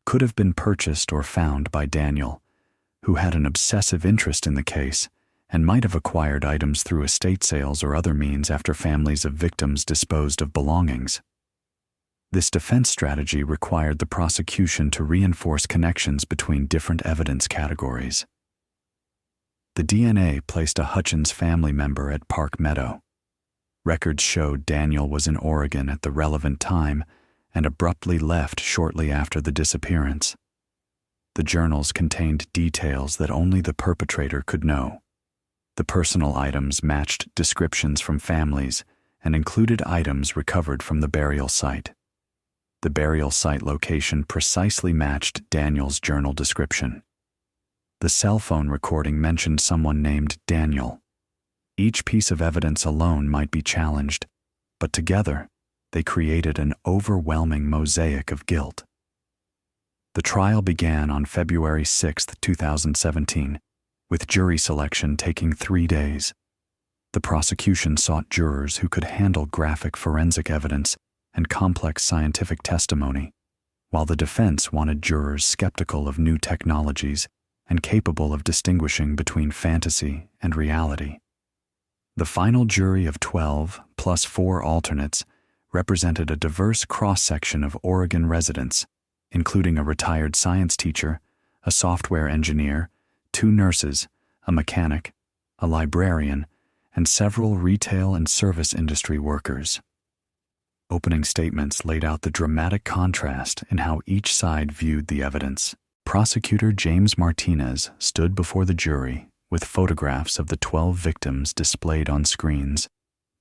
could have been purchased or found by Daniel, who had an obsessive interest in the case and might have acquired items through estate sales or other means after families of victims disposed of belongings. This defense strategy required the prosecution to reinforce connections between different evidence categories. The DNA placed a Hutchins family member at Park Meadow. Records showed Daniel was in Oregon at the relevant time and abruptly left shortly after the disappearance. The journals contained details that only the perpetrator could know. The personal items matched descriptions from families and included items recovered from the burial site. The burial site location precisely matched Daniel's journal description. The cell phone recording mentioned someone named Daniel. Each piece of evidence alone might be challenged, but together, they created an overwhelming mosaic of guilt. The trial began on February 6, 2017, with jury selection taking 3 days. The prosecution sought jurors who could handle graphic forensic evidence and complex scientific testimony, while the defense wanted jurors skeptical of new technologies and capable of distinguishing between fantasy and reality. The final jury of 12, plus 4 alternates, represented a diverse cross-section of Oregon residents, including a retired science teacher, a software engineer, 2 nurses, a mechanic, a librarian, and several retail and service industry workers. Opening statements laid out the dramatic contrast in how each side viewed the evidence. Prosecutor James Martinez stood before the jury with photographs of the 12 victims displayed on screens,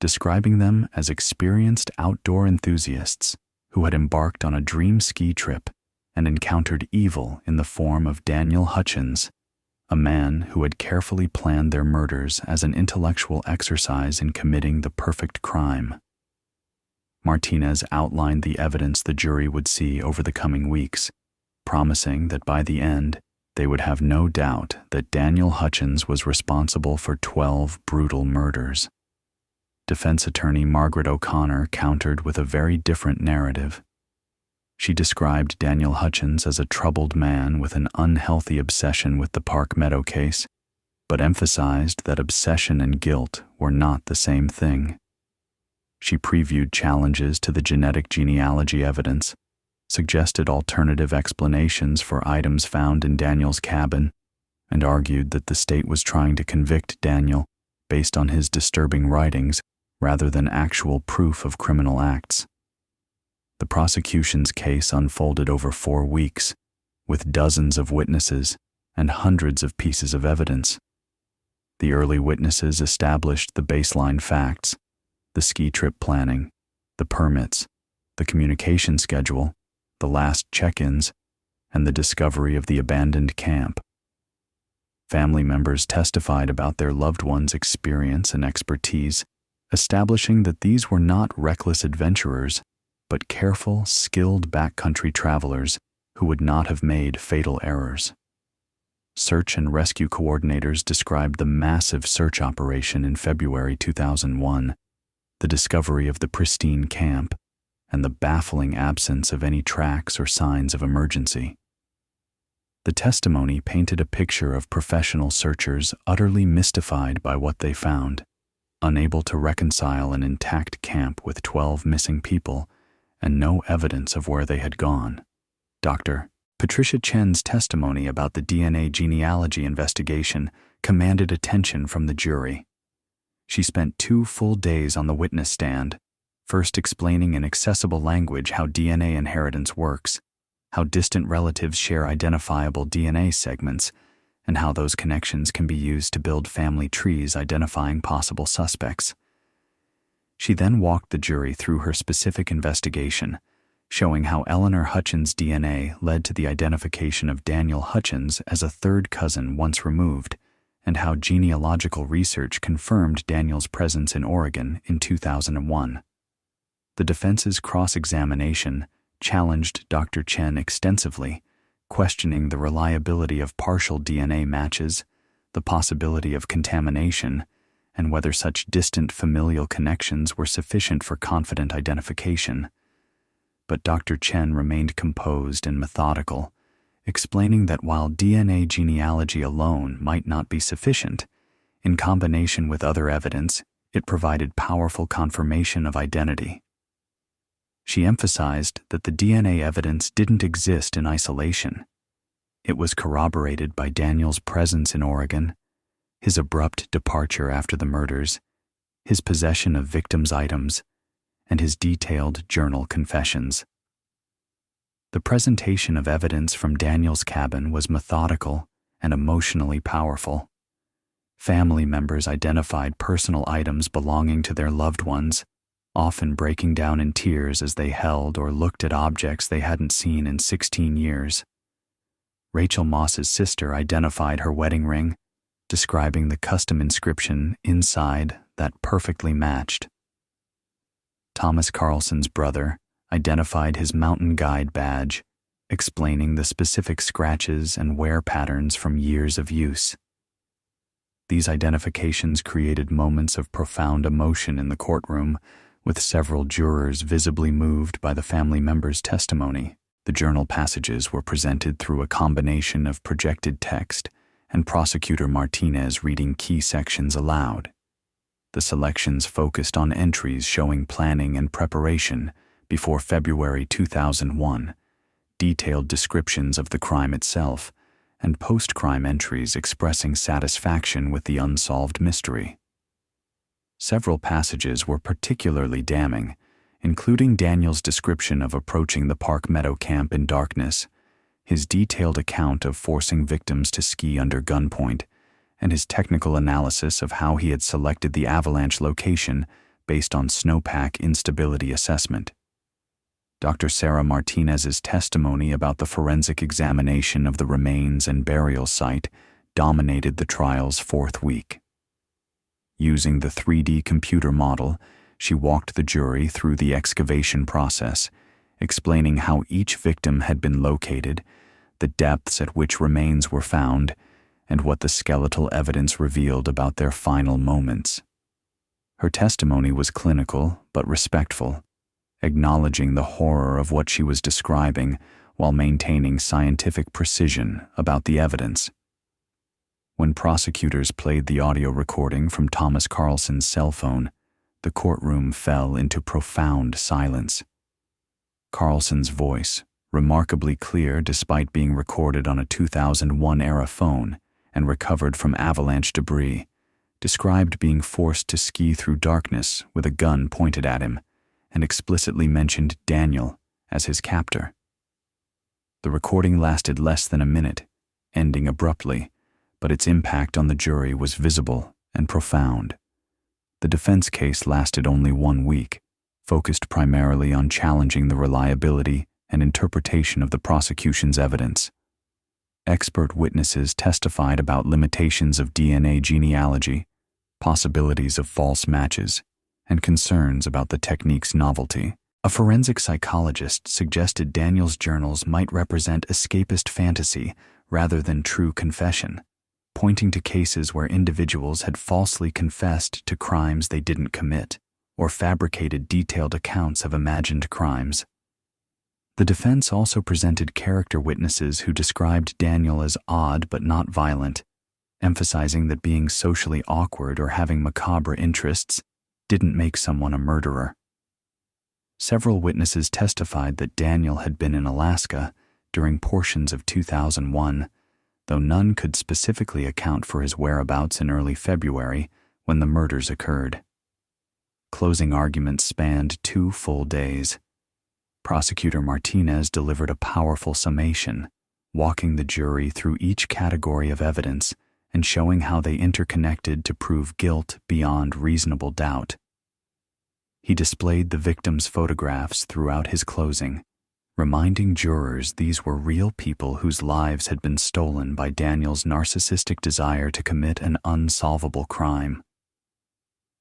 describing them as experienced outdoor enthusiasts who had embarked on a dream ski trip and encountered evil in the form of Daniel Hutchins, a man who had carefully planned their murders as an intellectual exercise in committing the perfect crime. Martinez outlined the evidence the jury would see over the coming weeks, promising that by the end, they would have no doubt that Daniel Hutchins was responsible for 12 brutal murders. Defense attorney Margaret O'Connor countered with a very different narrative. She described Daniel Hutchins as a troubled man with an unhealthy obsession with the Park Meadow case, but emphasized that obsession and guilt were not the same thing. She previewed challenges to the genetic genealogy evidence, suggested alternative explanations for items found in Daniel's cabin, and argued that the state was trying to convict Daniel based on his disturbing writings rather than actual proof of criminal acts. The prosecution's case unfolded over 4 weeks, with dozens of witnesses and hundreds of pieces of evidence. The early witnesses established the baseline facts: the ski trip planning, the permits, the communication schedule, the last check-ins, and the discovery of the abandoned camp. Family members testified about their loved ones' experience and expertise, establishing that these were not reckless adventurers, but careful, skilled backcountry travelers who would not have made fatal errors. Search and rescue coordinators described the massive search operation in February 2001, the discovery of the pristine camp, and the baffling absence of any tracks or signs of emergency. The testimony painted a picture of professional searchers utterly mystified by what they found, unable to reconcile an intact camp with 12 missing people and no evidence of where they had gone. Dr. Patricia Chen's testimony about the DNA genealogy investigation commanded attention from the jury. She spent 2 full days on the witness stand, first explaining in accessible language how DNA inheritance works, how distant relatives share identifiable DNA segments, and how those connections can be used to build family trees identifying possible suspects. She then walked the jury through her specific investigation, showing how Eleanor Hutchins' DNA led to the identification of Daniel Hutchins as a 3rd cousin once removed, and how genealogical research confirmed Daniel's presence in Oregon in 2001. The defense's cross-examination challenged Dr. Chen extensively, questioning the reliability of partial DNA matches, the possibility of contamination, and whether such distant familial connections were sufficient for confident identification. but Dr. Chen remained composed and methodical, explaining that while DNA genealogy alone might not be sufficient, in combination with other evidence, it provided powerful confirmation of identity. She emphasized that the DNA evidence didn't exist in isolation. It was corroborated by Daniel's presence in Oregon, his abrupt departure after the murders, his possession of victims' items, and his detailed journal confessions. The presentation of evidence from Daniel's cabin was methodical and emotionally powerful. Family members identified personal items belonging to their loved ones, often breaking down in tears as they held or looked at objects they hadn't seen in 16 years. Rachel Moss's sister identified her wedding ring, describing the custom inscription inside that perfectly matched. Thomas Carlson's brother identified his mountain guide badge, explaining the specific scratches and wear patterns from years of use. These identifications created moments of profound emotion in the courtroom, with several jurors visibly moved by the family members' testimony. The journal passages were presented through a combination of projected text and Prosecutor Martinez reading key sections aloud. The selections focused on entries showing planning and preparation before February 2001, detailed descriptions of the crime itself, and post-crime entries expressing satisfaction with the unsolved mystery. Several passages were particularly damning, including Daniel's description of approaching the Park Meadow camp in darkness, his detailed account of forcing victims to ski under gunpoint, and his technical analysis of how he had selected the avalanche location based on snowpack instability assessment. Dr. Sarah Martinez's testimony about the forensic examination of the remains and burial site dominated the trial's fourth week. Using the 3D computer model, she walked the jury through the excavation process, explaining how each victim had been located, the depths at which remains were found, and what the skeletal evidence revealed about their final moments. Her testimony was clinical but respectful, acknowledging the horror of what she was describing while maintaining scientific precision about the evidence. When prosecutors played the audio recording from Thomas Carlson's cell phone, the courtroom fell into profound silence. Carlson's voice, remarkably clear despite being recorded on a 2001-era phone and recovered from avalanche debris, described being forced to ski through darkness with a gun pointed at him, and explicitly mentioned Daniel as his captor. The recording lasted less than a minute, ending abruptly, but its impact on the jury was visible and profound. The defense case lasted only 1 week, focused primarily on challenging the reliability and interpretation of the prosecution's evidence. Expert witnesses testified about limitations of DNA genealogy, possibilities of false matches, and concerns about the technique's novelty. A forensic psychologist suggested Daniel's journals might represent escapist fantasy rather than true confession, pointing to cases where individuals had falsely confessed to crimes they didn't commit or fabricated detailed accounts of imagined crimes. The defense also presented character witnesses who described Daniel as odd but not violent, emphasizing that being socially awkward or having macabre interests didn't make someone a murderer. Several witnesses testified that Daniel had been in Alaska during portions of 2001, though none could specifically account for his whereabouts in early February when the murders occurred. Closing arguments spanned 2 full days. Prosecutor Martinez delivered a powerful summation, walking the jury through each category of evidence and showing how they interconnected to prove guilt beyond reasonable doubt. He displayed the victims' photographs throughout his closing, reminding jurors these were real people whose lives had been stolen by Daniel's narcissistic desire to commit an unsolvable crime.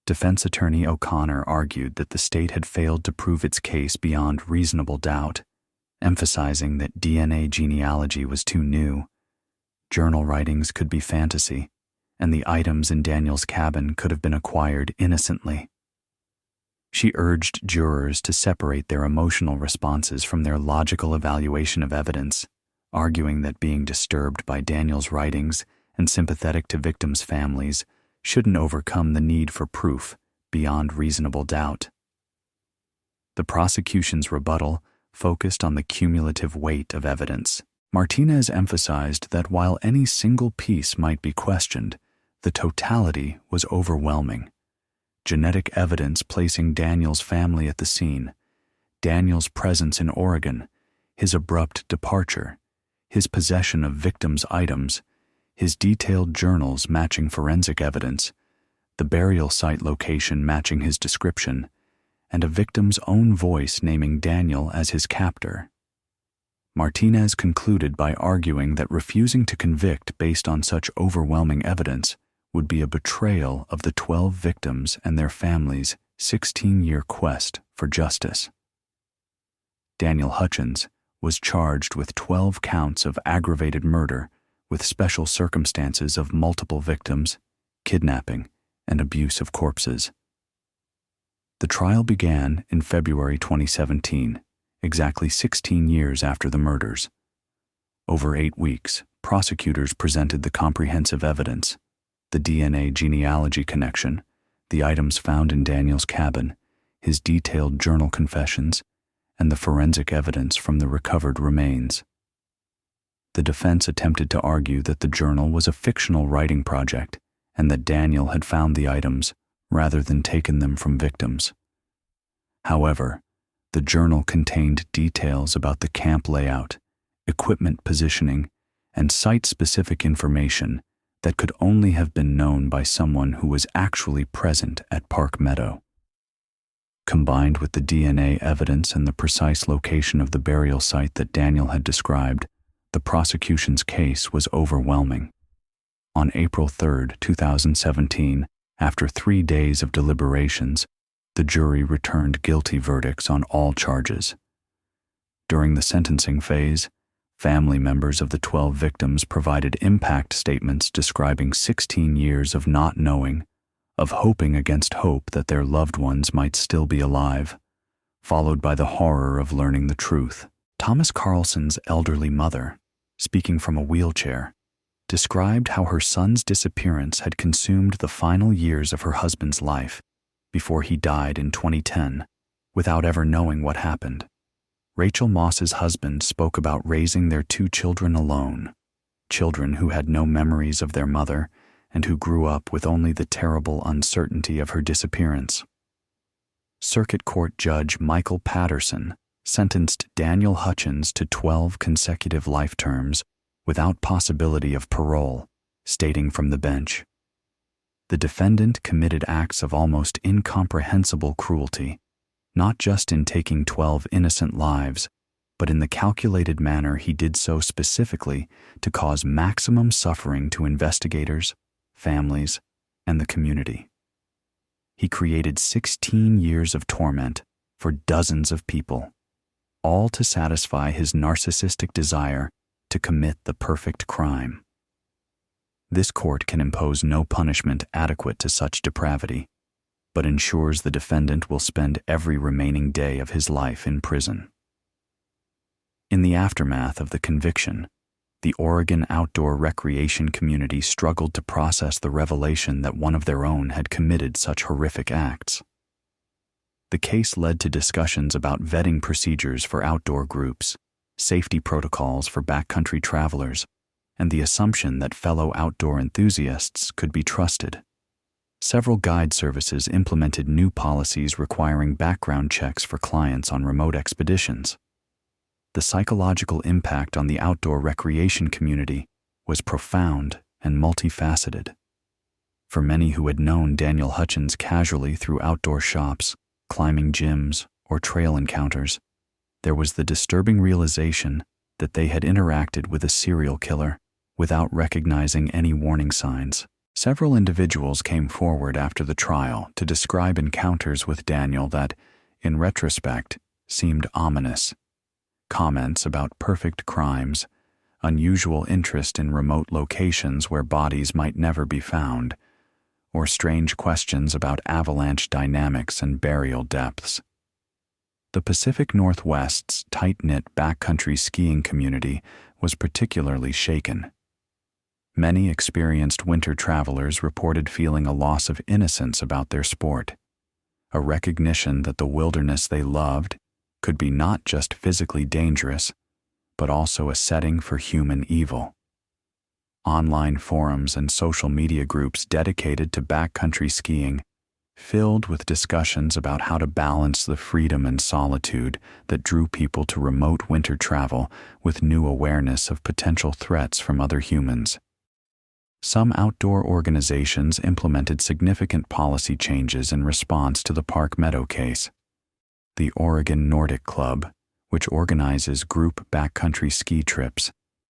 Defense attorney O'Connor argued that the state had failed to prove its case beyond reasonable doubt, emphasizing that DNA genealogy was too new. Journal writings could be fantasy, and the items in Daniel's cabin could have been acquired innocently. She urged jurors to separate their emotional responses from their logical evaluation of evidence, arguing that being disturbed by Daniel's writings and sympathetic to victims' families shouldn't overcome the need for proof beyond reasonable doubt. The prosecution's rebuttal focused on the cumulative weight of evidence. Martinez emphasized that while any single piece might be questioned, the totality was overwhelming. Genetic evidence placing Daniel's family at the scene, Daniel's presence in Oregon, his abrupt departure, his possession of victims' items, his detailed journals matching forensic evidence, the burial site location matching his description, and a victim's own voice naming Daniel as his captor. Martinez concluded by arguing that refusing to convict based on such overwhelming evidence would be a betrayal of the 12 victims and their families' 16-year quest for justice. Daniel Hutchins was charged with 12 counts of aggravated murder with special circumstances of multiple victims, kidnapping, and abuse of corpses. The trial began in February 2017, exactly 16 years after the murders. Over 8 weeks, prosecutors presented the comprehensive evidence: the DNA genealogy connection, the items found in Daniel's cabin, his detailed journal confessions, and the forensic evidence from the recovered remains. The defense attempted to argue that the journal was a fictional writing project and that Daniel had found the items rather than taken them from victims. However, the journal contained details about the camp layout, equipment positioning, and site-specific information that could only have been known by someone who was actually present at Park Meadow. Combined with the DNA evidence and the precise location of the burial site that Daniel had described, the prosecution's case was overwhelming. On April 3, 2017, after 3 days of deliberations, the jury returned guilty verdicts on all charges. During the sentencing phase, family members of the 12 victims provided impact statements describing 16 years of not knowing, of hoping against hope that their loved ones might still be alive, followed by the horror of learning the truth. Thomas Carlson's elderly mother, speaking from a wheelchair, described how her son's disappearance had consumed the final years of her husband's life before he died in 2010, without ever knowing what happened. Rachel Moss's husband spoke about raising their 2 children alone, children who had no memories of their mother and who grew up with only the terrible uncertainty of her disappearance. Circuit Court Judge Michael Patterson sentenced Daniel Hutchins to 12 consecutive life terms without possibility of parole, stating from the bench, "The defendant committed acts of almost incomprehensible cruelty, not just in taking 12 innocent lives, but in the calculated manner he did so specifically to cause maximum suffering to investigators, families, and the community. He created 16 years of torment for dozens of people, all to satisfy his narcissistic desire to commit the perfect crime. This court can impose no punishment adequate to such depravity, but ensures the defendant will spend every remaining day of his life in prison." In the aftermath of the conviction, the Oregon outdoor recreation community struggled to process the revelation that one of their own had committed such horrific acts. The case led to discussions about vetting procedures for outdoor groups, safety protocols for backcountry travelers, and the assumption that fellow outdoor enthusiasts could be trusted. Several guide services implemented new policies requiring background checks for clients on remote expeditions. The psychological impact on the outdoor recreation community was profound and multifaceted. For many who had known Daniel Hutchins casually through outdoor shops, climbing gyms, or trail encounters, there was the disturbing realization that they had interacted with a serial killer without recognizing any warning signs. Several individuals came forward after the trial to describe encounters with Daniel that, in retrospect, seemed ominous. Comments about perfect crimes, unusual interest in remote locations where bodies might never be found, or strange questions about avalanche dynamics and burial depths. The Pacific Northwest's tight-knit backcountry skiing community was particularly shaken. Many experienced winter travelers reported feeling a loss of innocence about their sport, a recognition that the wilderness they loved could be not just physically dangerous, but also a setting for human evil. Online forums and social media groups dedicated to backcountry skiing filled with discussions about how to balance the freedom and solitude that drew people to remote winter travel with new awareness of potential threats from other humans. Some outdoor organizations implemented significant policy changes in response to the Park Meadow case. The Oregon Nordic Club, which organizes group backcountry ski trips,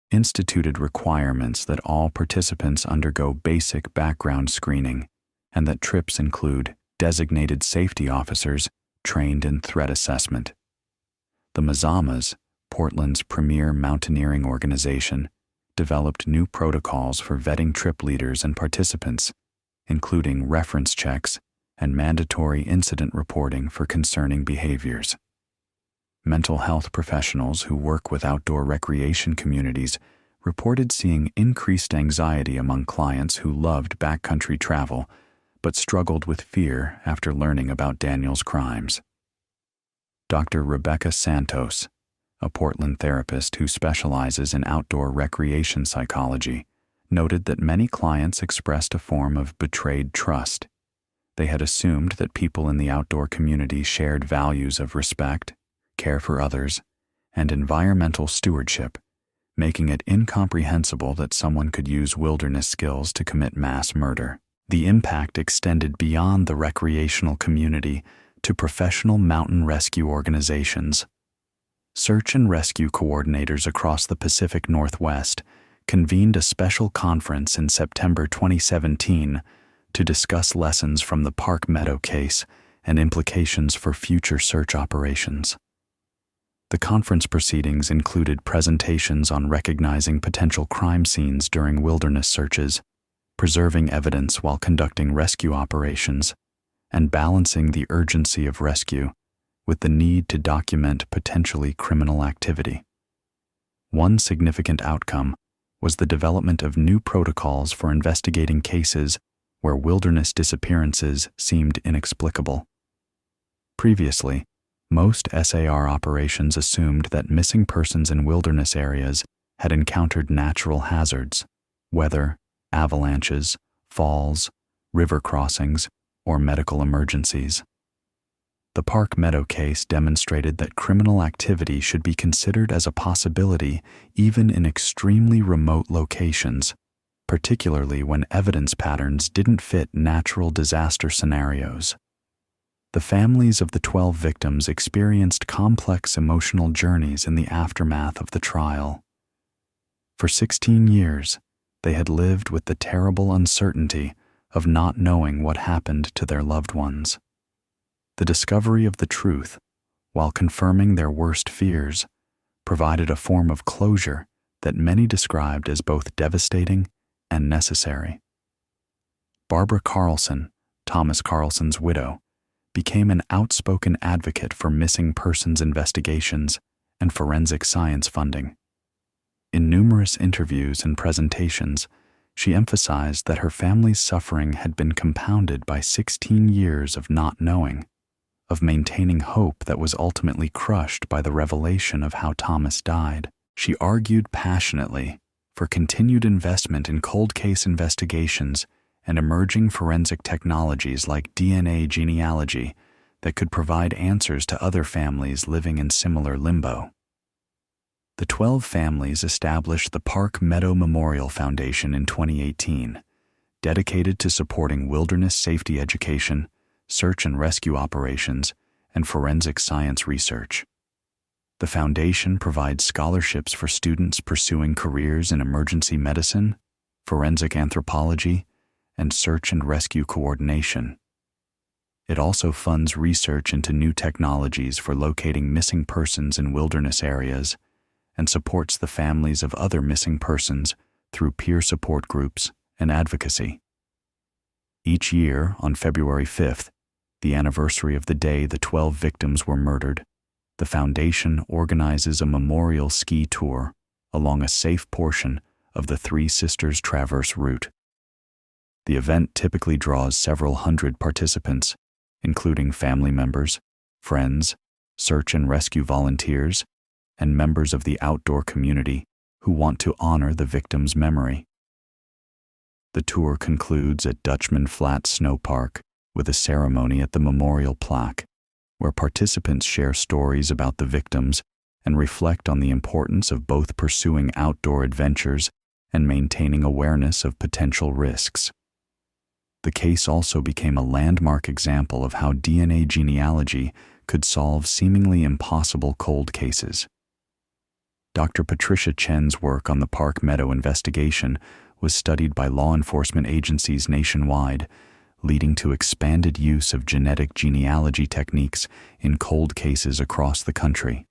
instituted requirements that all participants undergo basic background screening and that trips include designated safety officers trained in threat assessment. The Mazamas, Portland's premier mountaineering organization, developed new protocols for vetting trip leaders and participants, including reference checks and mandatory incident reporting for concerning behaviors. Mental health professionals who work with outdoor recreation communities reported seeing increased anxiety among clients who loved backcountry travel but struggled with fear after learning about Daniel's crimes. Dr. Rebecca Santos, a Portland therapist who specializes in outdoor recreation psychology, noted that many clients expressed a form of betrayed trust. They had assumed that people in the outdoor community shared values of respect, care for others, and environmental stewardship, making it incomprehensible that someone could use wilderness skills to commit mass murder. The impact extended beyond the recreational community to professional mountain rescue organizations. Search and rescue coordinators across the Pacific Northwest convened a special conference in September 2017 to discuss lessons from the Park Meadow case and implications for future search operations. The conference proceedings included presentations on recognizing potential crime scenes during wilderness searches, preserving evidence while conducting rescue operations, and balancing the urgency of rescue with the need to document potentially criminal activity. One significant outcome was the development of new protocols for investigating cases where wilderness disappearances seemed inexplicable. Previously, most SAR operations assumed that missing persons in wilderness areas had encountered natural hazards, weather, avalanches, falls, river crossings, or medical emergencies. The Park Meadow case demonstrated that criminal activity should be considered as a possibility even in extremely remote locations, particularly when evidence patterns didn't fit natural disaster scenarios. The families of the 12 victims experienced complex emotional journeys in the aftermath of the trial. For 16 years, they had lived with the terrible uncertainty of not knowing what happened to their loved ones. The discovery of the truth, while confirming their worst fears, provided a form of closure that many described as both devastating and necessary. Barbara Carlson, Thomas Carlson's widow, became an outspoken advocate for missing persons investigations and forensic science funding. In numerous interviews and presentations, she emphasized that her family's suffering had been compounded by 16 years of not knowing, of maintaining hope that was ultimately crushed by the revelation of how Thomas died. She argued passionately for continued investment in cold case investigations and emerging forensic technologies like DNA genealogy that could provide answers to other families living in similar limbo. The 12 families established the Park Meadow Memorial Foundation in 2018, dedicated to supporting wilderness safety education, search and rescue operations, and forensic science research. The foundation provides scholarships for students pursuing careers in emergency medicine, forensic anthropology, and search and rescue coordination. It also funds research into new technologies for locating missing persons in wilderness areas and supports the families of other missing persons through peer support groups and advocacy. Each year, on February 5th, the anniversary of the day the 12 victims were murdered, the foundation organizes a memorial ski tour along a safe portion of the Three Sisters Traverse route. The event typically draws several hundred participants, including family members, friends, search and rescue volunteers, and members of the outdoor community who want to honor the victims' memory. The tour concludes at Dutchman Flat Snowpark with a ceremony at the memorial plaque, where participants share stories about the victims and reflect on the importance of both pursuing outdoor adventures and maintaining awareness of potential risks. The case also became a landmark example of how DNA genealogy could solve seemingly impossible cold cases. Dr. Patricia Chen's work on the Park Meadow investigation was studied by law enforcement agencies nationwide, leading to expanded use of genetic genealogy techniques in cold cases across the country.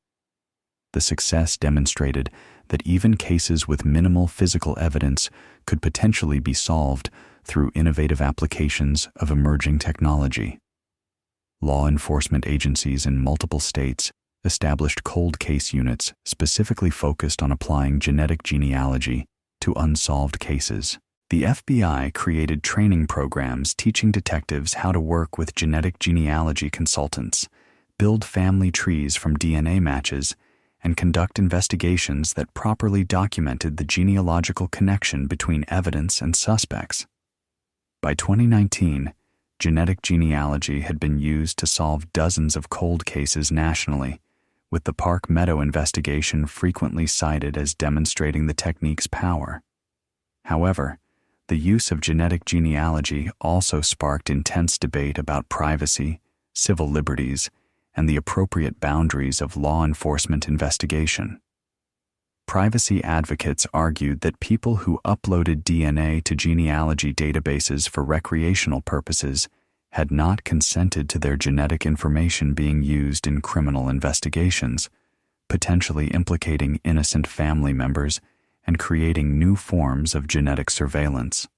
The success demonstrated that even cases with minimal physical evidence could potentially be solved through innovative applications of emerging technology. Law enforcement agencies in multiple states established cold case units specifically focused on applying genetic genealogy to unsolved cases. The FBI created training programs teaching detectives how to work with genetic genealogy consultants, build family trees from DNA matches, and conduct investigations that properly documented the genealogical connection between evidence and suspects. By 2019, genetic genealogy had been used to solve dozens of cold cases nationally, with the Park Meadow investigation frequently cited as demonstrating the technique's power. However, the use of genetic genealogy also sparked intense debate about privacy, civil liberties, and the appropriate boundaries of law enforcement investigation. Privacy advocates argued that people who uploaded DNA to genealogy databases for recreational purposes had not consented to their genetic information being used in criminal investigations, potentially implicating innocent family members and creating new forms of genetic surveillance.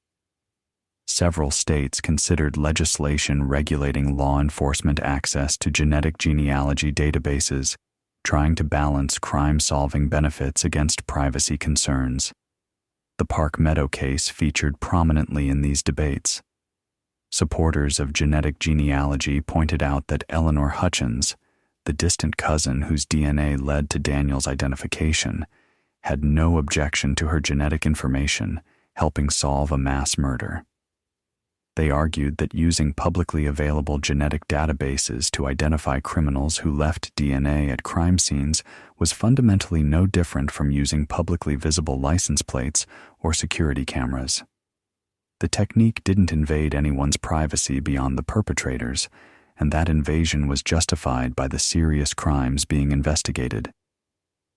Several states considered legislation regulating law enforcement access to genetic genealogy databases, trying to balance crime-solving benefits against privacy concerns. The Park Meadow case featured prominently in these debates. Supporters of genetic genealogy pointed out that Eleanor Hutchins, the distant cousin whose DNA led to Daniel's identification, had no objection to her genetic information helping solve a mass murder. They argued that using publicly available genetic databases to identify criminals who left DNA at crime scenes was fundamentally no different from using publicly visible license plates or security cameras. The technique didn't invade anyone's privacy beyond the perpetrators, and that invasion was justified by the serious crimes being investigated.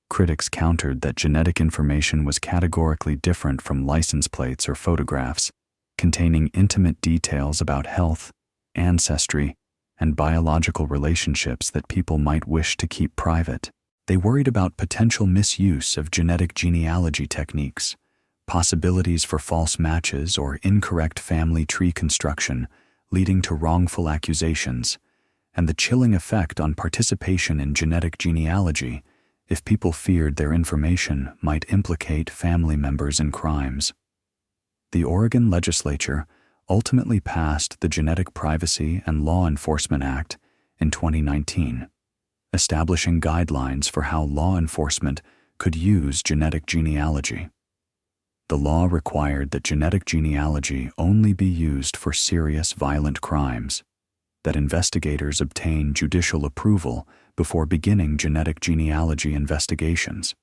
Critics countered that genetic information was categorically different from license plates or photographs, containing intimate details about health, ancestry, and biological relationships that people might wish to keep private. They worried about potential misuse of genetic genealogy techniques, possibilities for false matches or incorrect family tree construction leading to wrongful accusations, and the chilling effect on participation in genetic genealogy if people feared their information might implicate family members in crimes. The Oregon legislature ultimately passed the Genetic Privacy and Law Enforcement Act in 2019, establishing guidelines for how law enforcement could use genetic genealogy. The law required that genetic genealogy only be used for serious violent crimes, that investigators obtain judicial approval before beginning genetic genealogy investigations,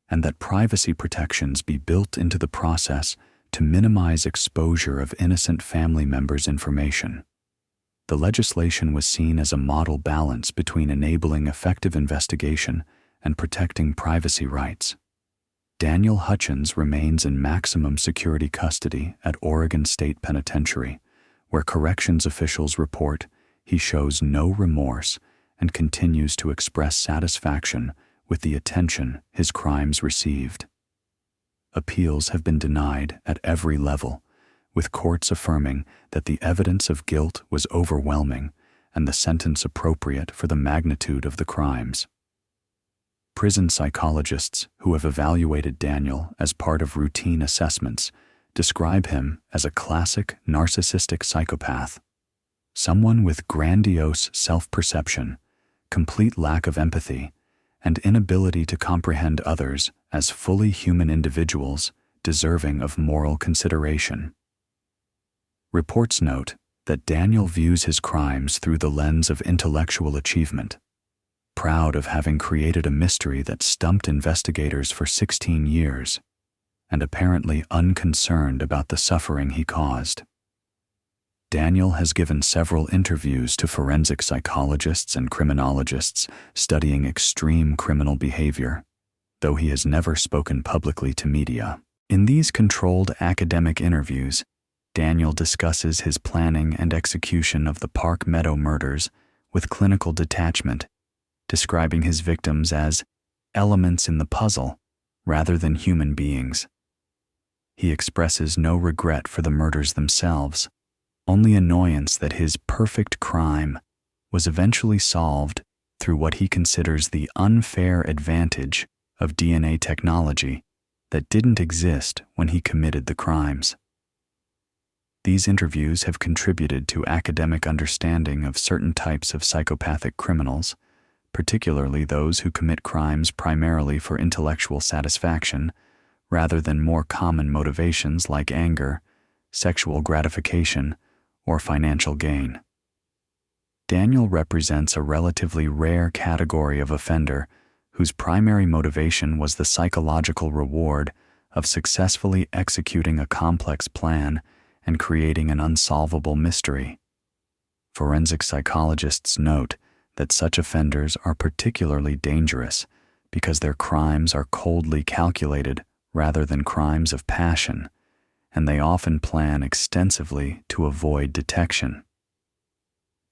and that privacy protections be built into the process to minimize exposure of innocent family members' information. The legislation was seen as a model balance between enabling effective investigation and protecting privacy rights. Daniel Hutchins remains in maximum security custody at Oregon State Penitentiary, where corrections officials report he shows no remorse and continues to express satisfaction with the attention his crimes received. Appeals have been denied at every level, with courts affirming that the evidence of guilt was overwhelming and the sentence appropriate for the magnitude of the crimes. Prison psychologists who have evaluated Daniel as part of routine assessments describe him as a classic narcissistic psychopath, someone with grandiose self-perception, complete lack of empathy, and inability to comprehend others as fully human individuals deserving of moral consideration. Reports note that Daniel views his crimes through the lens of intellectual achievement, proud of having created a mystery that stumped investigators for 16 years, and apparently unconcerned about the suffering he caused. Daniel has given several interviews to forensic psychologists and criminologists studying extreme criminal behavior, though he has never spoken publicly to media. In these controlled academic interviews, Daniel discusses his planning and execution of the Park Meadow murders with clinical detachment, describing his victims as elements in the puzzle rather than human beings. He expresses no regret for the murders themselves, only annoyance that his perfect crime was eventually solved through what he considers the unfair advantage of DNA technology that didn't exist when he committed the crimes. These interviews have contributed to academic understanding of certain types of psychopathic criminals, particularly those who commit crimes primarily for intellectual satisfaction, rather than more common motivations like anger, sexual gratification, or financial gain. Daniel represents a relatively rare category of offender whose primary motivation was the psychological reward of successfully executing a complex plan and creating an unsolvable mystery. Forensic psychologists note that such offenders are particularly dangerous because their crimes are coldly calculated rather than crimes of passion, and they often plan extensively to avoid detection.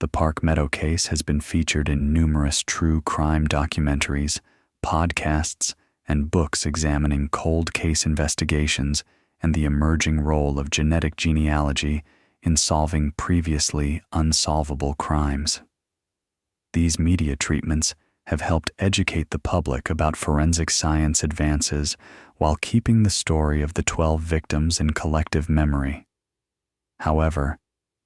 The Park Meadow case has been featured in numerous true crime documentaries, podcasts, and books examining cold case investigations and the emerging role of genetic genealogy in solving previously unsolvable crimes. These media treatments have helped educate the public about forensic science advances while keeping the story of the 12 victims in collective memory. However,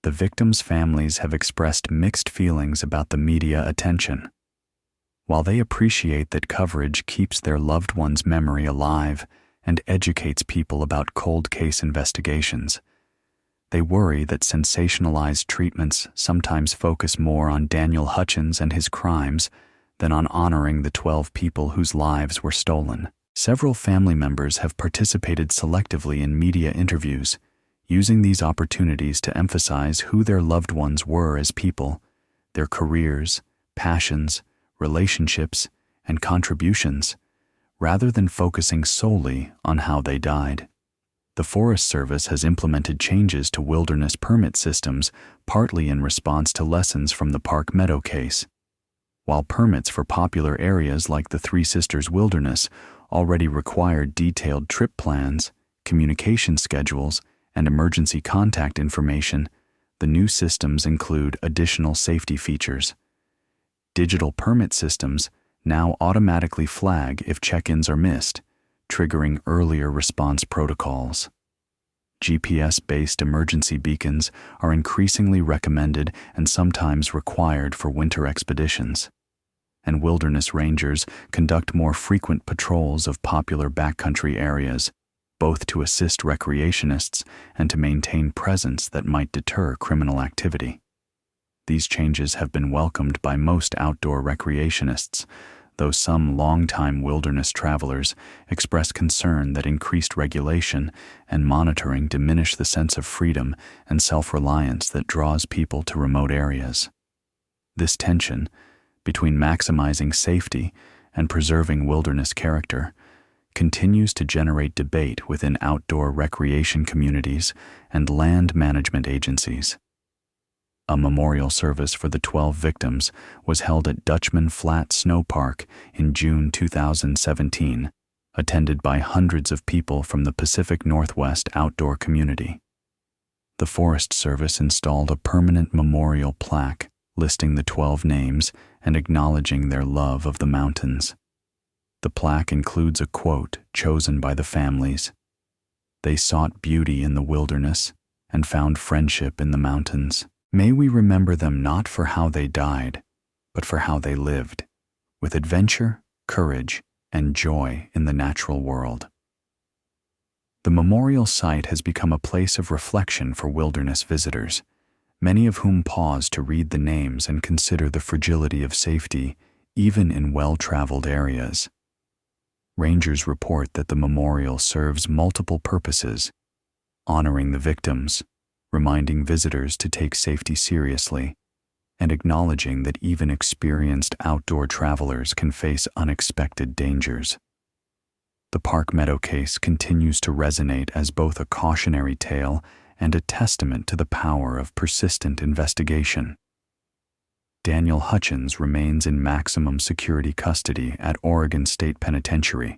the victims' families have expressed mixed feelings about the media attention. While they appreciate that coverage keeps their loved ones' memory alive and educates people about cold case investigations, they worry that sensationalized treatments sometimes focus more on Daniel Hutchins and his crimes than on honoring the 12 people whose lives were stolen. Several family members have participated selectively in media interviews, using these opportunities to emphasize who their loved ones were as people, their careers, passions, relationships, and contributions, rather than focusing solely on how they died. The Forest Service has implemented changes to wilderness permit systems partly in response to lessons from the Park Meadow case. While permits for popular areas like the Three Sisters Wilderness already required detailed trip plans, communication schedules, and emergency contact information, the new systems include additional safety features. Digital permit systems now automatically flag if check-ins are missed, triggering earlier response protocols. GPS-based emergency beacons are increasingly recommended and sometimes required for winter expeditions, and wilderness rangers conduct more frequent patrols of popular backcountry areas, both to assist recreationists and to maintain presence that might deter criminal activity. These changes have been welcomed by most outdoor recreationists, though some longtime wilderness travelers express concern that increased regulation and monitoring diminish the sense of freedom and self-reliance that draws people to remote areas. This tension between maximizing safety and preserving wilderness character continues to generate debate within outdoor recreation communities and land management agencies. A memorial service for the 12 victims was held at Dutchman Flat Snow Park in June 2017, attended by hundreds of people from the Pacific Northwest outdoor community. The Forest Service installed a permanent memorial plaque listing the 12 names and acknowledging their love of the mountains. The plaque includes a quote chosen by the families. They sought beauty in the wilderness and found friendship in the mountains. May we remember them not for how they died, but for how they lived, with adventure, courage, and joy in the natural world. The memorial site has become a place of reflection for wilderness visitors, many of whom pause to read the names and consider the fragility of safety, even in well-traveled areas. Rangers report that the memorial serves multiple purposes, honoring the victims, reminding visitors to take safety seriously, and acknowledging that even experienced outdoor travelers can face unexpected dangers. The Park Meadow case continues to resonate as both a cautionary tale and a testament to the power of persistent investigation. Daniel Hutchins remains in maximum security custody at Oregon State Penitentiary,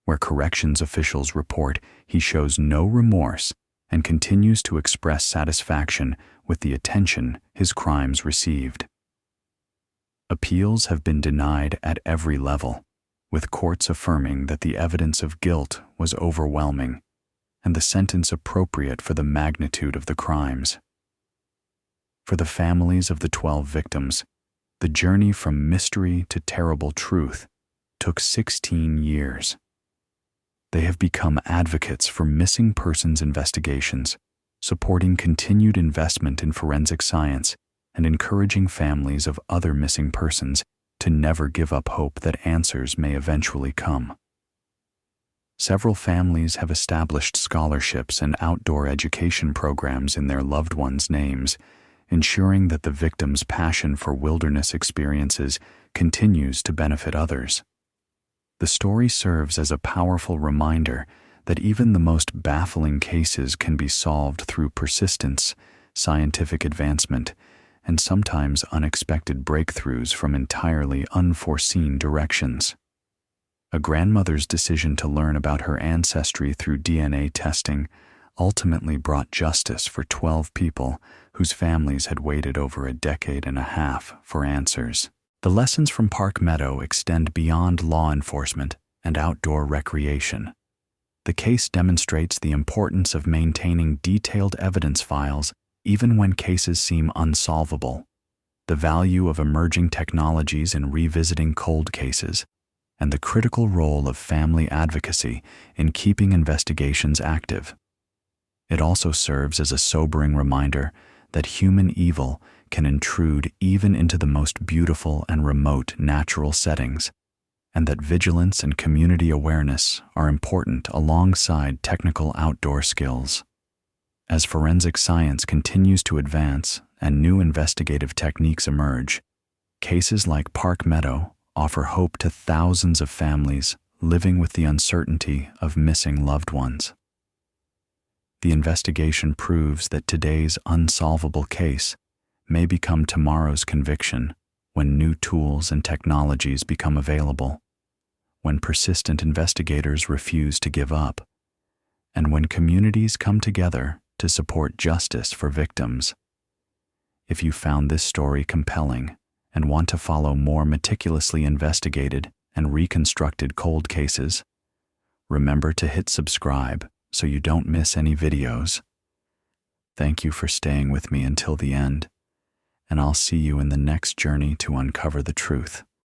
where corrections officials report he shows no remorse and continues to express satisfaction with the attention his crimes received. Appeals have been denied at every level, with courts affirming that the evidence of guilt was overwhelming and the sentence appropriate for the magnitude of the crimes. For the families of the 12 victims, the journey from mystery to terrible truth took 16 years. They have become advocates for missing persons investigations, supporting continued investment in forensic science and encouraging families of other missing persons to never give up hope that answers may eventually come. Several families have established scholarships and outdoor education programs in their loved ones' names, ensuring that the victims' passion for wilderness experiences continues to benefit others. The story serves as a powerful reminder that even the most baffling cases can be solved through persistence, scientific advancement, and sometimes unexpected breakthroughs from entirely unforeseen directions. A grandmother's decision to learn about her ancestry through DNA testing ultimately brought justice for 12 people whose families had waited over a decade and a half for answers. The lessons from Park Meadow extend beyond law enforcement and outdoor recreation. The case demonstrates the importance of maintaining detailed evidence files even when cases seem unsolvable, the value of emerging technologies in revisiting cold cases, and the critical role of family advocacy in keeping investigations active. It also serves as a sobering reminder that human evil can intrude even into the most beautiful and remote natural settings, and that vigilance and community awareness are important alongside technical outdoor skills. As forensic science continues to advance and new investigative techniques emerge, cases like Park Meadow offer hope to thousands of families living with the uncertainty of missing loved ones. The investigation proves that today's unsolvable case may become tomorrow's conviction when new tools and technologies become available, when persistent investigators refuse to give up, and when communities come together to support justice for victims. If you found this story compelling and want to follow more meticulously investigated and reconstructed cold cases, remember to hit subscribe so you don't miss any videos. Thank you for staying with me until the end, and I'll see you in the next journey to uncover the truth.